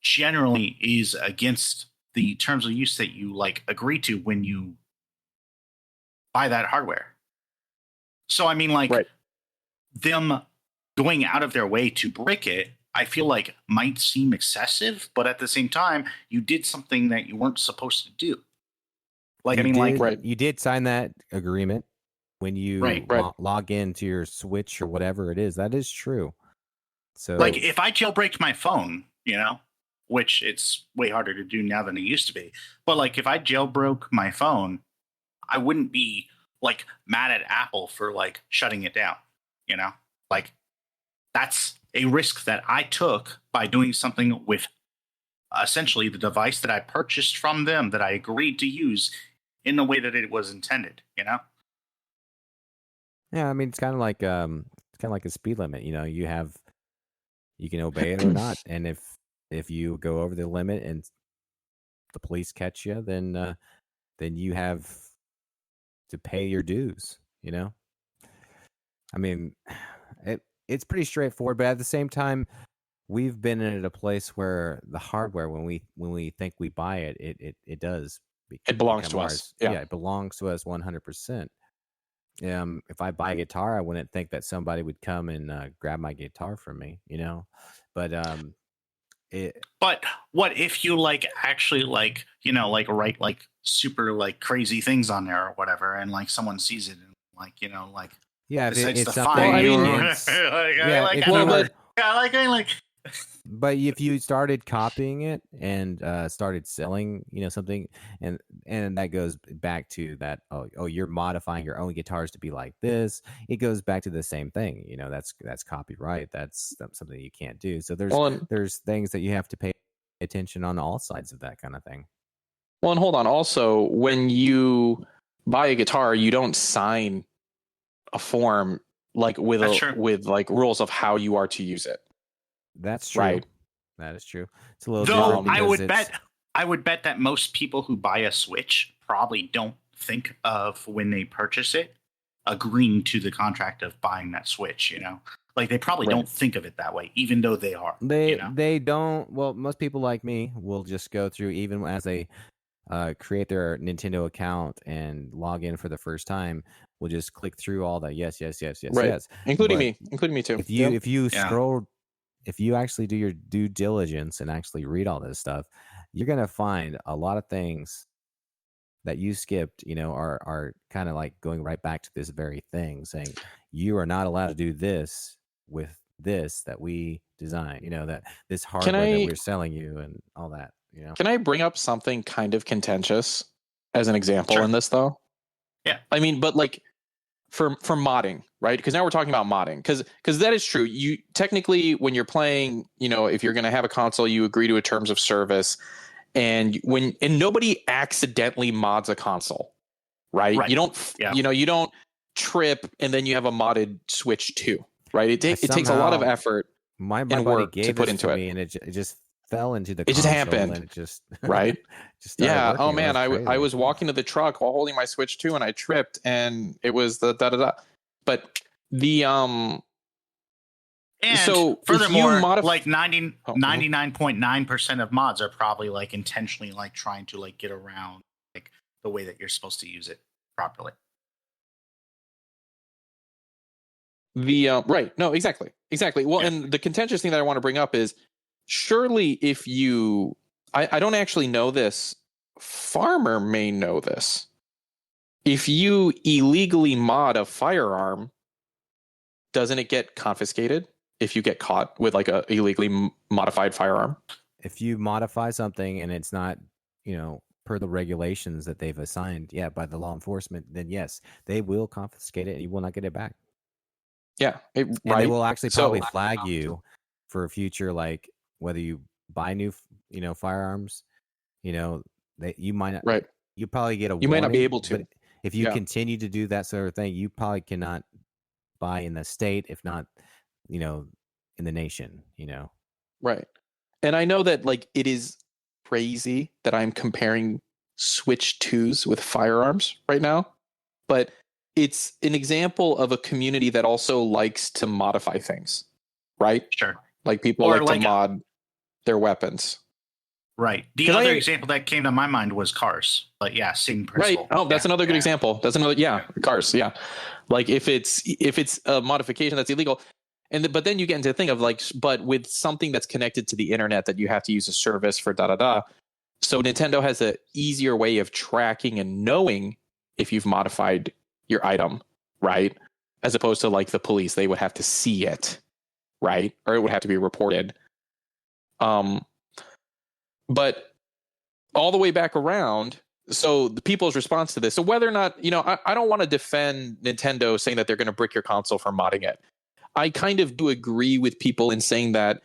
generally is against the terms of use that you like agree to when you buy that hardware. So I mean, like them going out of their way to break it, I feel like might seem excessive, but at the same time, you did something that you weren't supposed to do. Like, you did sign that agreement when you log into your Switch or whatever it is. That is true. So, like, if I jailbreaked my phone, which it's way harder to do now than it used to be, but like, if I jailbroke my phone, I wouldn't be like mad at Apple for like shutting it down. Like, that's a risk that I took by doing something with essentially the device that I purchased from them, that I agreed to use in the way that it was intended, Yeah, I mean, it's kind of like a speed limit. You can obey it or not, and if you go over the limit and the police catch you, then you have to pay your dues. I mean, it's pretty straightforward, but at the same time, we've been at a place where the hardware, when we think we buy it, it does. It belongs to us. Yeah, it belongs to us 100%. If I buy a guitar, I wouldn't think that somebody would come and grab my guitar from me, But But what if you like actually like like write like super like crazy things on there or whatever, and like someone sees it and like like it's something. But if you started copying it and started selling, something, and that goes back to that, you're modifying your own guitars to be like this. It goes back to the same thing. That's copyright. That's something you can't do. So there's things that you have to pay attention on all sides of that kind of thing. Well, and hold on. Also, when you buy a guitar, you don't sign a form like with like rules of how you are to use it. That's true. Right. That is true. It's a little different. I would bet that most people who buy a Switch probably don't think of, when they purchase it, agreeing to the contract of buying that Switch, Like they probably don't think of it that way, even though they are. They don't. Well, most people like me will just go through, even as a create their Nintendo account and log in for the first time will just click through all that yes, Right. Including But me too. if you scroll, if you actually do your due diligence and actually read all this stuff, you're gonna find a lot of things that you skipped, are kind of like going right back to this very thing, saying you are not allowed to do this with this that we design, that this hardware that we're selling you and all that, Can I bring up something kind of contentious as an example in this though? Yeah. I mean, but like for modding, right? Because now we're talking about modding, because that is true. You technically, when you're playing, if you're going to have a console, you agree to a terms of service. And nobody accidentally mods a console, right? You don't, you don't trip and then you have a modded Switch 2, right? It takes a lot of effort my and buddy work gave to put this into to it. me, and it just fell into the It just console, happened, and it just right? just started working. Oh man, I was walking to the truck while holding my Switch 2 and I tripped and it was the da. But the And so furthermore, like 99.9% of mods are probably like intentionally like trying to like get around like the way that you're supposed to use it properly. Right. No, exactly. Well, and the contentious thing that I want to bring up is surely if you, I don't actually know this, Farmer may know this. If you illegally mod a firearm, doesn't it get confiscated if you get caught with like a illegally modified firearm? If you modify something and it's not, per the regulations that they've assigned, by the law enforcement, then yes, they will confiscate it and you will not get it back. Yeah. And they will actually probably flag you for future, like whether you buy new, firearms, that you might not, right. You probably get a you might not be able to. But if you continue to do that sort of thing, you probably cannot buy in the state, if not, in the nation, Right. And I know that like it is crazy that I'm comparing Switch 2s with firearms right now, but it's an example of a community that also likes to modify things, right? Sure. Like people like to mod their weapons. Right. The other example that came to my mind was cars. But yeah, same principle. Right. Oh, that's another good example. That's another cars. Yeah. Like if it's a modification that's illegal, but then you get into the thing of like, but with something that's connected to the internet that you have to use a service for da. So Nintendo has an easier way of tracking and knowing if you've modified your item, right? As opposed to like the police, they would have to see it, right? Or it would have to be reported. But all the way back around, so the people's response to this, so whether or not, I don't want to defend Nintendo saying that they're going to brick your console for modding it. I kind of do agree with people in saying that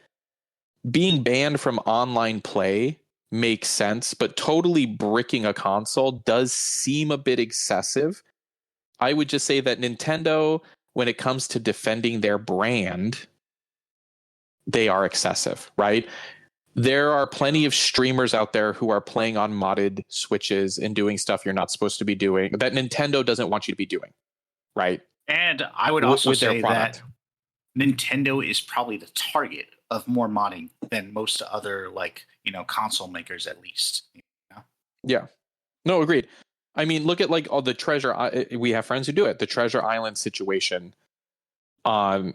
being banned from online play makes sense, but totally bricking a console does seem a bit excessive. I would just say that Nintendo, when it comes to defending their brand, they are excessive, right? There are plenty of streamers out there who are playing on modded Switches and doing stuff you're not supposed to be doing, that Nintendo doesn't want you to be doing, right? And I would also say that Nintendo is probably the target of more modding than most other console makers, at least. Yeah. No, agreed. I mean, look at like all the Treasure. We have friends who do it. The Treasure Island situation on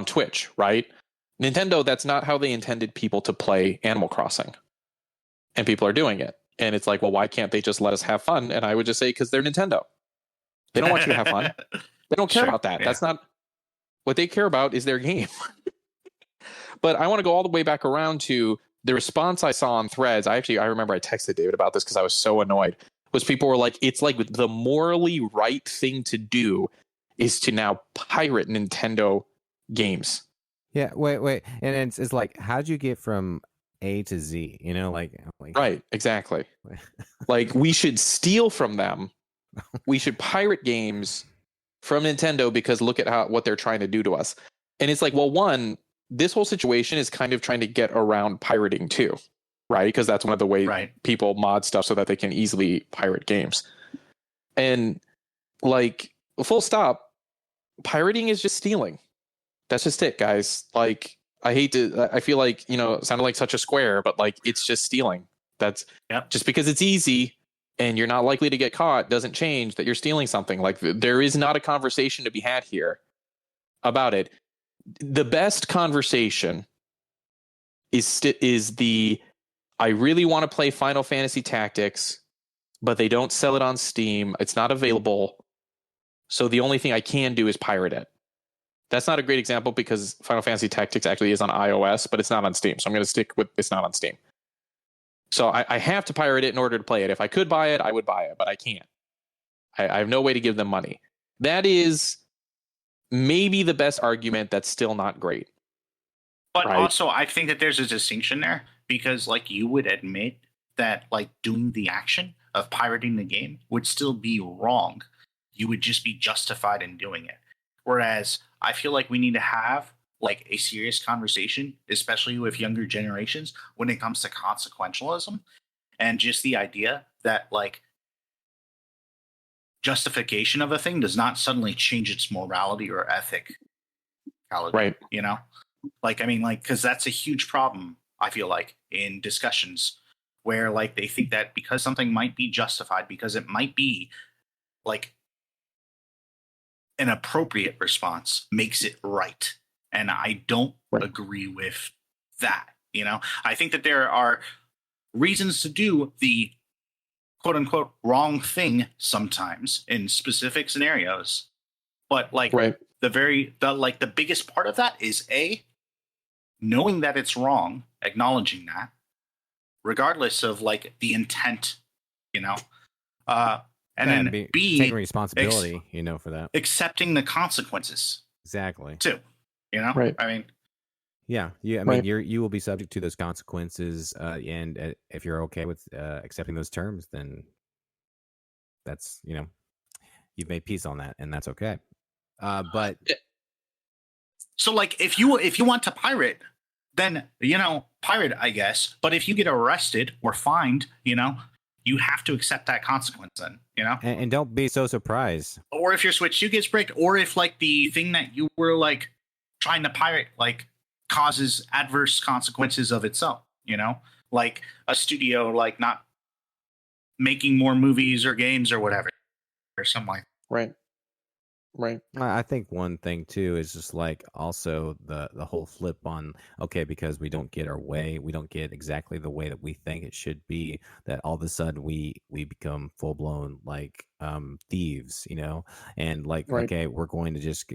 Twitch, right? Nintendo, that's not how they intended people to play Animal Crossing. And people are doing it. And it's like, well, why can't they just let us have fun? And I would just say, because they're Nintendo. They don't want you to have fun. They don't care about that. Yeah. That's not what they care about, is their game. But I want to go all the way back around to the response I saw on Threads. I remember I texted David about this because I was so annoyed. Was people were like, it's like the morally right thing to do is to now pirate Nintendo games. Yeah, wait. And it's like, how'd you get from A to Z? Right, exactly. Like, we should steal from them. We should pirate games from Nintendo because look at what they're trying to do to us. And it's like, well, one, this whole situation is kind of trying to get around pirating too, right? Because that's one of the ways people mod stuff so that they can easily pirate games. And like, full stop, pirating is just stealing. That's just it, guys. Like, I feel like, it sounded like such a square, but like, it's just stealing. That's just because it's easy and you're not likely to get caught doesn't change that you're stealing something. Like, there is not a conversation to be had here about it. The best conversation is the, I really want to play Final Fantasy Tactics, but they don't sell it on Steam. It's not available. So the only thing I can do is pirate it. That's not a great example because Final Fantasy Tactics actually is on iOS, but it's not on Steam. So I'm going to stick with it's not on Steam. So I have to pirate it in order to play it. If I could buy it, I would buy it, but I can't. I have no way to give them money. That is maybe the best argument that's still not great. But also, I think that there's a distinction there because, like, you would admit that, like, doing the action of pirating the game would still be wrong. You would just be justified in doing it. Whereas I feel like we need to have, like, a serious conversation, especially with younger generations, when it comes to consequentialism and just the idea that, like, justification of a thing does not suddenly change its morality or ethic. Right. You know? Like, I mean, like, because that's a huge problem, I feel like, in discussions where, like, they think that because something might be justified, because it might be, like, an appropriate response makes it right. And I don't agree with that. You know, I think that there are reasons to do the quote unquote wrong thing sometimes in specific scenarios. But, like, the biggest part of that is knowing that it's wrong, acknowledging that, regardless of, like, the intent, you know, and then taking responsibility, you know, for that, accepting the consequences. Exactly. Too, you know, right. I mean, yeah. I mean, you will be subject to those consequences, and if you're okay with accepting those terms, then that's, you know, you've made peace on that, and that's okay. But so, like, if you want to pirate, then, you know, pirate, I guess. But if you get arrested or fined, you know, you have to accept that consequence then, you know? And don't be so surprised. Or if your Switch 2 gets bricked, or if, like, the thing that you were, like, trying to pirate, like, causes adverse consequences of itself, you know? Like a studio, like, not making more movies or games or whatever, or something like that. Right. I think one thing too is just, like, also the whole flip on, okay, because we don't get our way, we don't get exactly the way that we think it should be, that all of a sudden we become full blown, like, thieves, you know, and, like, okay, we're going to just,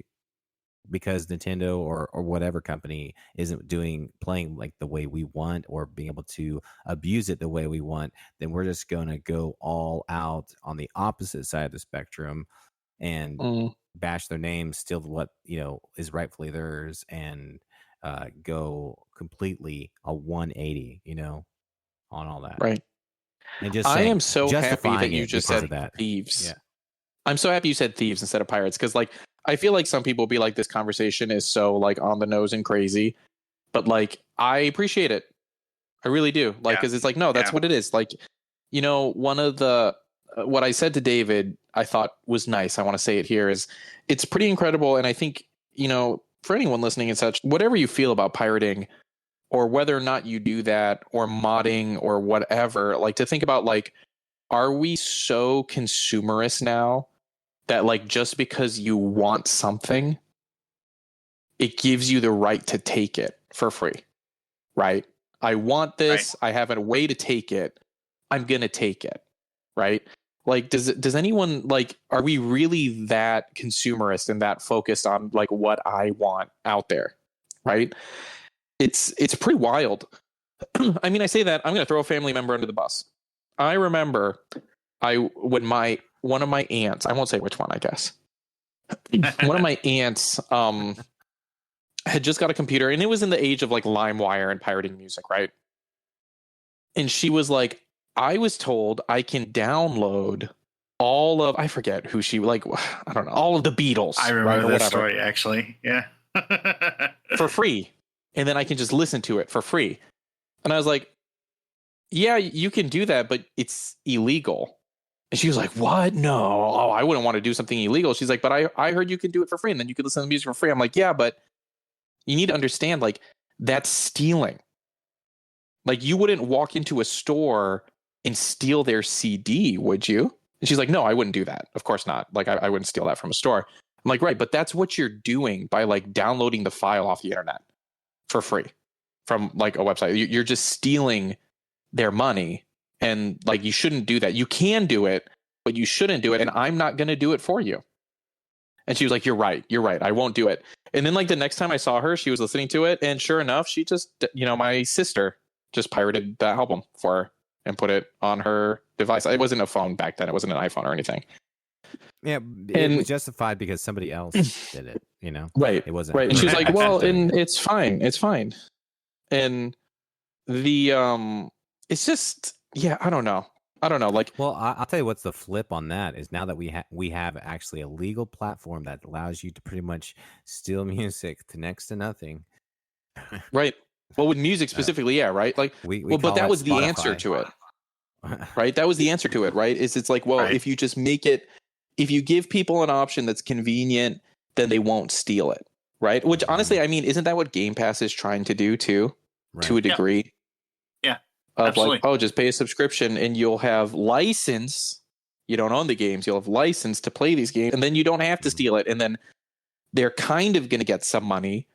because Nintendo or whatever company isn't playing like the way we want, or being able to abuse it the way we want, then we're just going to go all out on the opposite side of the spectrum and bash their names, steal what, you know, is rightfully theirs, and go completely a 180, you know, on all that. Right. And just I am so happy that you just said that. Thieves. Yeah. I'm so happy you said thieves instead of pirates, because, like, I feel like some people be like, this conversation is so, like, on the nose and crazy, but, like, I appreciate it. I really do. Like, because it's like, no, that's what it is. Like, you know, one of the what I said to David, I thought was nice. I want to say it here, is it's pretty incredible. And I think, you know, for anyone listening and such, whatever you feel about pirating, or whether or not you do that, or modding, or whatever, like, to think about, like, are we so consumerist now that, like, just because you want something, it gives you the right to take it for free, right? I want this. I have a way to take it. I'm going to take it, right? Like, does anyone, like, are we really that consumerist and that focused on, like, what I want out there, right? It's pretty wild. I mean, I say that, I'm going to throw a family member under the bus. I remember when one of my aunts, I won't say which one, I guess. One of my aunts had just got a computer, and it was in the age of, like, LimeWire and pirating music, right? And she was like, I was told I can download all of, I forget who she, like, I don't know, all of the Beatles. I remember this story, actually. Yeah. For free. And then I can just listen to it for free. And I was like, yeah, you can do that, but it's illegal. And she was like, what? No. Oh, I wouldn't want to do something illegal. She's like, but I heard you can do it for free, and then you could listen to music for free. I'm like, yeah, but you need to understand, like, that's stealing. Like, you wouldn't walk into a store and steal their CD, would you? And she's like, no, I wouldn't do that. Of course not. Like, I wouldn't steal that from a store. I'm like, right, but that's what you're doing by like downloading the file off the internet for free from like a website. You're just stealing their money, and like you shouldn't do that. You can do it, but you shouldn't do it, and I'm not going to do it for you. And she was like, you're right, I won't do it. And then like the next time I saw her, she was listening to it, and sure enough, she just, my sister just pirated the album for her and put it on her device. It wasn't a phone back then. It wasn't an iPhone or anything. Yeah, it was justified because somebody else did it, Right. It wasn't right. And she was like, well, and it. it's fine. And the it's just, yeah, I don't know. Like, well, I'll tell you what's the flip on that is now that we have actually a legal platform that allows you to pretty much steal music to next to nothing. Right. Well, with music specifically, yeah, right. Like, but that was Spotify. The answer to it, right? That was the answer to it, right? It's like, well, right. If you just if you give people an option that's convenient, then they won't steal it, right? Which honestly, I mean, isn't that what Game Pass is trying to do too, to a degree? Yeah. Of absolutely. Like, oh, just pay a subscription and you'll have license. You don't own the games. You'll have license to play these games, and then you don't have to steal it. And then they're kind of going to get some money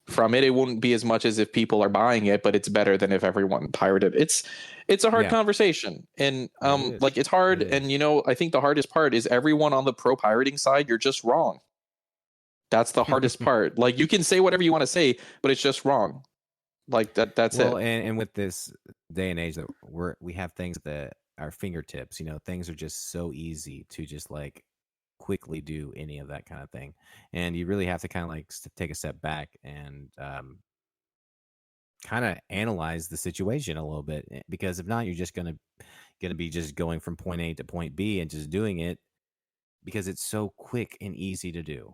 from it. It won't be as much as if people are buying it, but it's better than if everyone pirated. It's a hard conversation, and like it's hard. And I think the hardest part is everyone on the pro pirating side. You're just wrong. That's the hardest part. Like you can say whatever you want to say, but it's just wrong. Like that's it. And with this day and age that we have things at our fingertips, things are just so easy to just like quickly do any of that kind of thing. And you really have to kind of like take a step back and kind of analyze the situation a little bit, because if not, you're just going to be just going from point A to point B and just doing it because it's so quick and easy to do.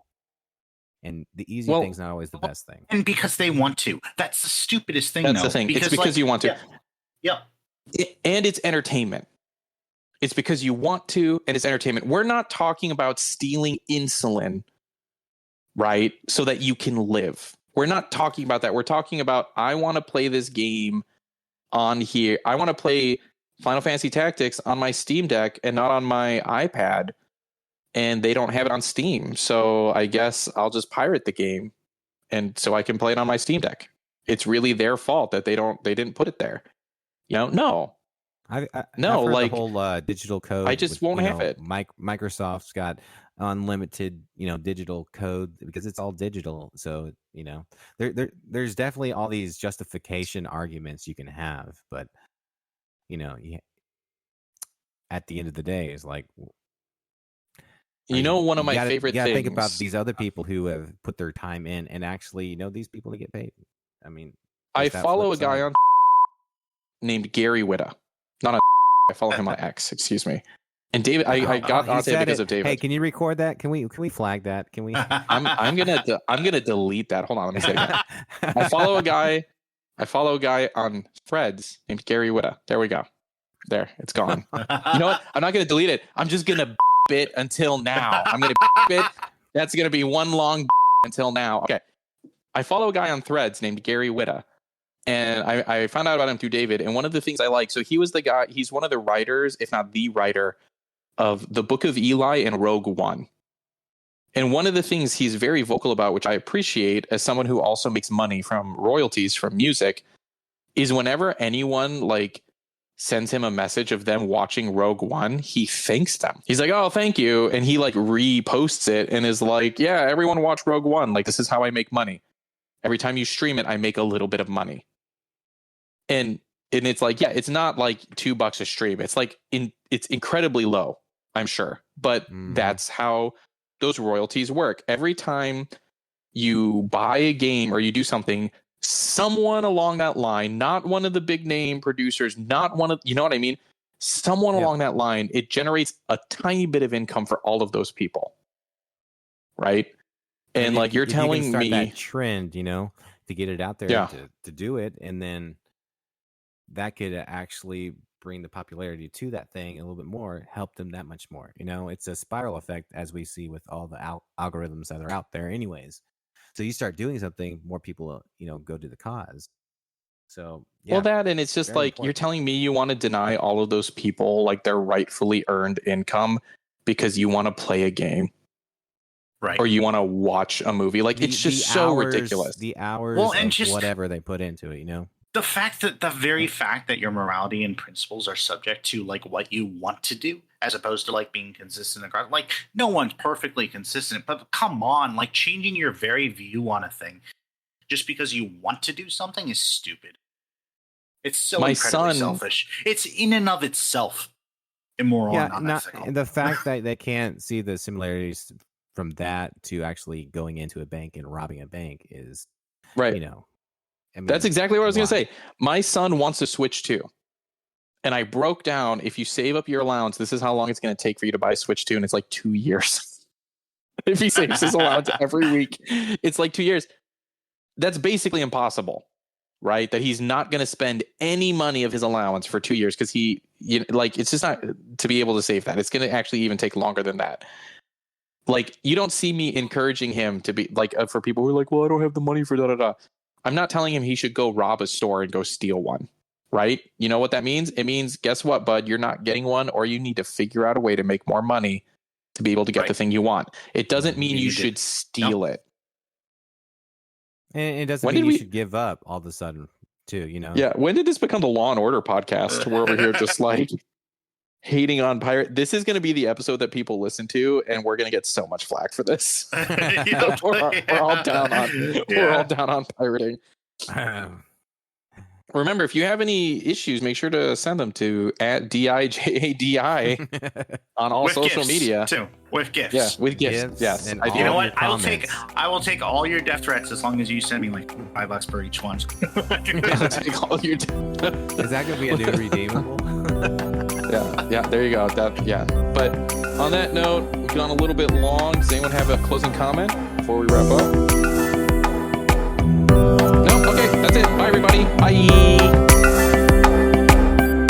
And the easy thing's not always the best thing. And because they want to. That's the stupidest thing. That's the thing. It's because you want to. Yeah. And it's entertainment. It's because you want to, and it's entertainment. We're not talking about stealing insulin, right? So that you can live. We're not talking about that. We're talking about, I want to play this game on here. I want to play Final Fantasy Tactics on my Steam Deck and not on my iPad. And they don't have it on Steam. So I guess I'll just pirate the game. And so I can play it on my Steam Deck. It's really their fault that they didn't put it there. No. I've heard like the whole digital code. I just won't have it. Microsoft's got unlimited, digital code because it's all digital. So, there's definitely all these justification arguments you can have, but at the end of the day, it's like, one of my favorite things. Think about these other people who have put their time in, and actually, these people to get paid. I mean, I follow a guy on named Gary Whitta. Not on I follow him on X, excuse me. And David, I got on it because of David. Hey, can you record that? Can we flag that? Can we? I'm gonna delete that. Hold on, let me say it again. I follow a guy on Threads named Gary Whitta. There we go. There, it's gone. You know what? I'm not gonna delete it. I'm just gonna it until now. I'm gonna it. That's gonna be one long until now. Okay. I follow a guy on Threads named Gary Whitta. And I found out about him through David. And one of the things I like, so he's one of the writers, if not the writer, of the Book of Eli and Rogue One. And one of the things he's very vocal about, which I appreciate as someone who also makes money from royalties from music, is whenever anyone like sends him a message of them watching Rogue One, he thanks them. He's like, oh, thank you. And he like reposts it and is like, yeah, everyone watch Rogue One. Like, this is how I make money. Every time you stream it, I make a little bit of money. And it's like, yeah, it's not like $2 a stream. It's like it's incredibly low, I'm sure. But that's how those royalties work. Every time you buy a game or you do something, someone along that line, not one of the big name producers, not one of, you know what I mean? Someone along that line, it generates a tiny bit of income for all of those people. Right? And like you're telling me that trend, to get it out there to do it. And then that could actually bring the popularity to that thing a little bit more, help them that much more. It's a spiral effect, as we see with all the algorithms that are out there anyways. So you start doing something, more people, go to the cause. So well, that, and it's just very like important. you're telling me you want to deny all of those people like their rightfully earned income because you want to play a game, Right. or you want to watch a movie. Like it's just so ridiculous. The hours Well, and of just whatever they put into it, you know. The very fact that your morality and principles are subject to like what you want to do, as opposed to like being consistent across. Like no one's perfectly consistent, but come on, like changing your very view on a thing just because you want to do something is stupid. It's so incredibly selfish. It's in and of itself immoral and unethical. The fact that they can't see the similarities from that to actually going into a bank and robbing a bank is, right. You know, I mean, that's exactly what I was going to say. My son wants to Switch 2. And I broke down, if you save up your allowance, this is how long it's going to take for you to buy Switch 2. And it's like 2 years. If he saves his allowance every week, it's like 2 years. That's basically impossible, right? That he's not going to spend any money of his allowance for 2 years because it's just not to be able to save that. It's going to actually even take longer than that. Like, you don't see me encouraging him to be like, for people who are like, well, I don't have the money for da-da-da. I'm not telling him he should go rob a store and go steal one, right? You know what that means? It means, guess what, bud? You're not getting one, or you need to figure out a way to make more money to be able to get the thing you want. It doesn't mean you should steal it. And it doesn't mean you should give up all of a sudden, too, you know? Yeah. When did this become the Law and Order podcast? We're over here just like hating on pirate. This is going to be the episode that people listen to, and we're going to get so much flack for this. We're all down on pirating. Remember, if you have any issues, make sure to send them to @DiJaDi on all with social media. Too. With gifts. Yeah, with gifts. Yes. And you know what? comments. I will take all your death threats as long as you send me like $5 for each one. I'll take all your Is that going to be a new redeemable? Yeah, there you go. But on that note, we've gone a little bit long. Does anyone have a closing comment before we wrap up? No? Okay, that's it. Bye, everybody. Bye.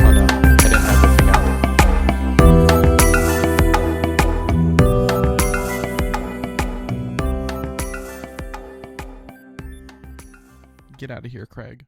Oh, no. I didn't have the thing out. Get out of here, Craig.